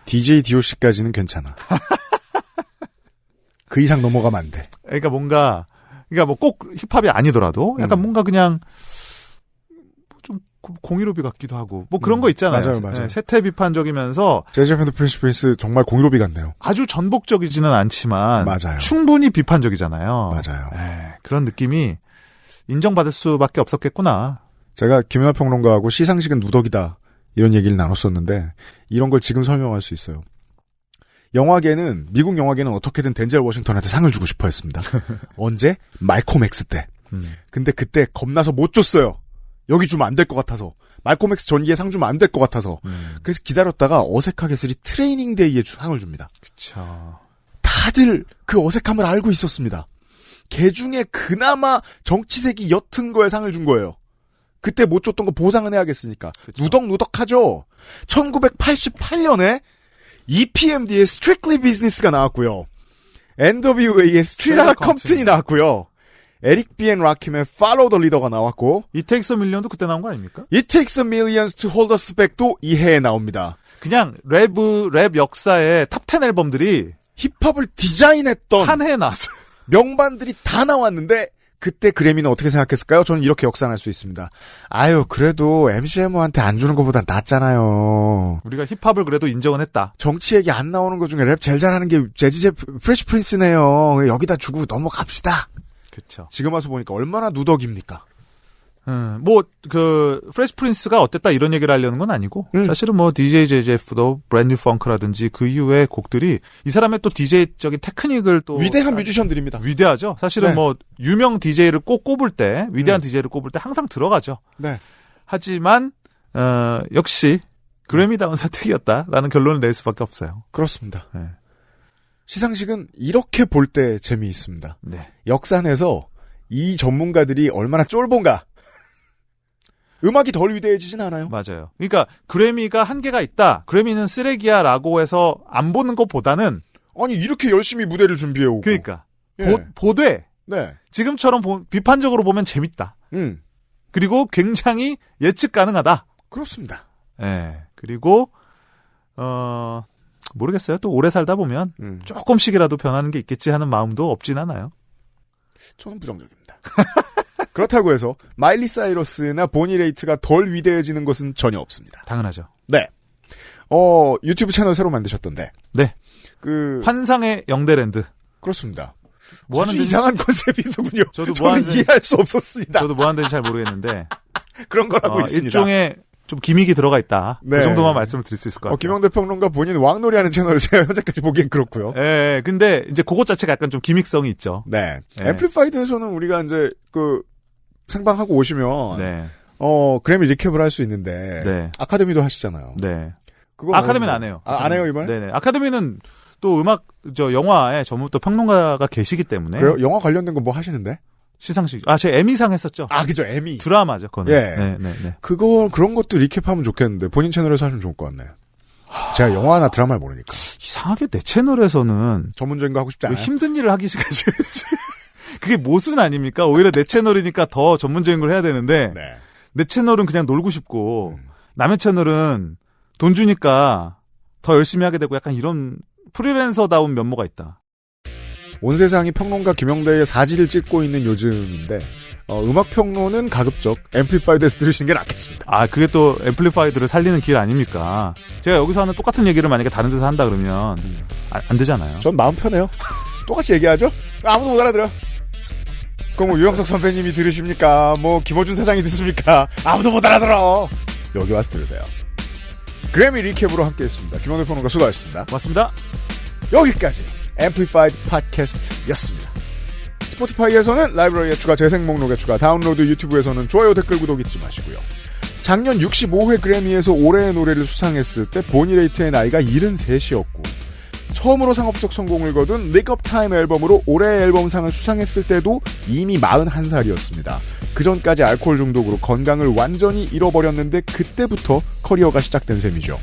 DJ DOC까지는 괜찮아. 그 이상 넘어가면 안 돼. 그러니까 뭐 꼭 힙합이 아니더라도 약간 뭔가 그냥 좀 공일오비 같기도 하고 뭐 그런 거 있잖아요. 맞아요. 네, 세태 비판적이면서 재즈 앤 더 프레시 프린스 정말 공일오비 같네요. 아주 전복적이지는 않지만 맞아요. 충분히 비판적이잖아요. 맞아요. 그런 느낌이 인정받을 수밖에 없었겠구나. 제가 김연아 평론가하고 시상식은 누덕이다 이런 얘기를 나눴었는데 이런 걸 지금 설명할 수 있어요. 미국 영화계는 어떻게든 덴젤 워싱턴한테 상을 주고 싶어 했습니다. 언제? 말콤 X 때. 근데 그때 겁나서 못 줬어요. 여기 주면 안 될 것 같아서. 말콤 X 전기에 상 주면 안 될 것 같아서. 그래서 기다렸다가 어색하게 쓰리 트레이닝 데이에 상을 줍니다. 그쵸. 다들 그 어색함을 알고 있었습니다. 개 중에 그나마 정치색이 옅은 거에 상을 준 거예요. 그때 못 줬던 거 보상은 해야겠으니까. 그쵸. 누덕누덕하죠. 1988년에 EPMD의 Strictly Business가 나왔고요. NWA의 Straight Outta Compton이 나왔고요. 에릭 B. 앤 라킴의 Follow the Leader가 나왔고 It Takes a Million도 그때 나온 거 아닙니까? It Takes a Millions to Hold Us Back도 이 해에 나옵니다. 그냥 랩 역사의 탑10 앨범들이 힙합을 디자인했던 한 해에 나왔어요. 명반들이 다 나왔는데 그때 그래미는 어떻게 생각했을까요? 저는 이렇게 역산할 수 있습니다. 아유, 그래도 MCM한테 안 주는 것보다 낫잖아요. 우리가 힙합을 그래도 인정은 했다. 정치 얘기 안 나오는 것 중에 랩 제일 잘하는 게 재즈 프레시 프린스네요. 여기다 주고 넘어갑시다. 그렇죠. 지금 와서 보니까 얼마나 누덕입니까? 프레시 프린스가 어땠다 이런 얘기를 하려는 건 아니고, 사실은 뭐, DJ JJF도 브랜드 펑크라든지 그 이후의 곡들이 이 사람의 또 DJ적인 테크닉을 또. 위대한 뮤지션들입니다. 위대하죠. 사실은 네. 뭐, 유명 DJ를 꼭 꼽을 때, 위대한 DJ를 꼽을 때 항상 들어가죠. 네. 하지만, 역시, 그래미다운 선택이었다라는 결론을 낼 수밖에 없어요. 그렇습니다. 네. 시상식은 이렇게 볼 때 재미있습니다. 네. 역산해서 이 전문가들이 얼마나 쫄본가. 음악이 덜 위대해지진 않아요. 맞아요. 그러니까 그래미가 한계가 있다. 그래미는 쓰레기야라고 해서 안 보는 것보다는 아니 이렇게 열심히 무대를 준비해오고. 그러니까 예. 보되 네. 지금처럼 비판적으로 보면 재밌다. 그리고 굉장히 예측 가능하다. 그렇습니다. 예. 그리고 모르겠어요. 또 오래 살다 보면 조금씩이라도 변하는 게 있겠지 하는 마음도 없진 않아요. 저는 부정적입니다. 그렇다고 해서 마일리 사이러스나 보니 레이트가 덜 위대해지는 것은 전혀 없습니다. 당연하죠. 네. 유튜브 채널 새로 만드셨던데. 네. 환상의 영대랜드. 그렇습니다. 뭐 하는 아주 데인지 이상한 컨셉이더군요. 저도 뭐 저는 하는 데인지- 이해할 수 없었습니다. 저도 뭐 하는 데인지 잘 모르겠는데 그런 거라고 있습니다. 일종의 좀 기믹이 들어가 있다. 네. 그 정도만 말씀을 드릴 수 있을 것 같아요. 김영대 평론가 본인 왕놀이하는 채널을 제가 현재까지 보기엔 그렇고요. 예, 근데 이제 그것 자체가 약간 좀 기믹성이 있죠. 네. 네. 앰플리파이드에서는 우리가 이제 그 생방하고 오시면 네. 그래미 리캡을 할 수 있는데 네. 아카데미도 하시잖아요. 네. 그거 아카데미는 안 해요. 안 해요 이번에? 네네. 아카데미는 또 영화에 전문 또 평론가가 계시기 때문에. 그래요? 영화 관련된 거 뭐 하시는데? 시상식. 제가 에미상 했었죠. 그죠, 에미. 드라마죠, 그거는. 예. 네. 그런 것도 리캡하면 좋겠는데 본인 채널에서 하시면 좋을 것 같네요. 제가 영화나 드라마를 모르니까. 이상하게 내 채널에서는 전문적인 거 하고 싶지 않아요? 힘든 일을 하기 시작하지. 그게 모순 아닙니까? 오히려 내 채널이니까 더 전문적인 걸 해야 되는데 네. 내 채널은 그냥 놀고 싶고 남의 채널은 돈 주니까 더 열심히 하게 되고 약간 이런 프리랜서다운 면모가 있다. 온 세상이 평론가 김영대의 사지를 찍고 있는 요즘인데 음악 평론은 가급적 앰플리파이드에서 들으시는 게 낫겠습니다. 그게 또 앰플리파이드를 살리는 길 아닙니까? 제가 여기서 하는 똑같은 얘기를 만약에 다른 데서 한다 그러면 안 되잖아요. 전 마음 편해요. 똑같이 얘기하죠? 아무도 못 알아들어. 그럼 뭐 유영석 선배님이 들으십니까? 뭐 김어준 사장이 듣습니까? 아무도 못 알아들어. 여기 와서 들으세요. 그래미 리캡으로 함께했습니다. 김영대 평론가 수고하셨습니다. 고맙습니다. 여기까지 앰플리파이드 팟캐스트였습니다. 스포티파이에서는 라이브러리에 추가, 재생 목록에 추가, 다운로드, 유튜브에서는 좋아요, 댓글, 구독 잊지 마시고요. 작년 65회 그래미에서 올해의 노래를 수상했을 때 보니레이트의 나이가 73이었고 처음으로 상업적 성공을 거둔 닉업 타임 앨범으로 올해의 앨범상을 수상했을 때도 이미 41살이었습니다. 그전까지 알코올 중독으로 건강을 완전히 잃어버렸는데 그때부터 커리어가 시작된 셈이죠.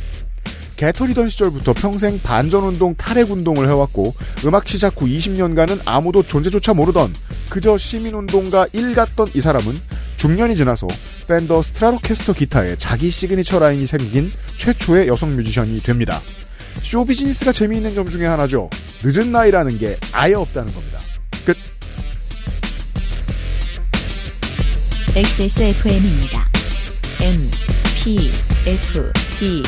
개털이던 시절부터 평생 반전운동, 탈핵운동을 해왔고 음악 시작 후 20년간은 아무도 존재조차 모르던 그저 시민운동가 일 같던 이 사람은 중년이 지나서 팬더 스트라토캐스터 기타에 자기 시그니처 라인이 생긴 최초의 여성 뮤지션이 됩니다. 쇼비즈니스가 재미있는 점 중에 하나죠. 늦은 나이라는 게 아예 없다는 겁니다. 끝. XSFM입니다. M, P, F, D,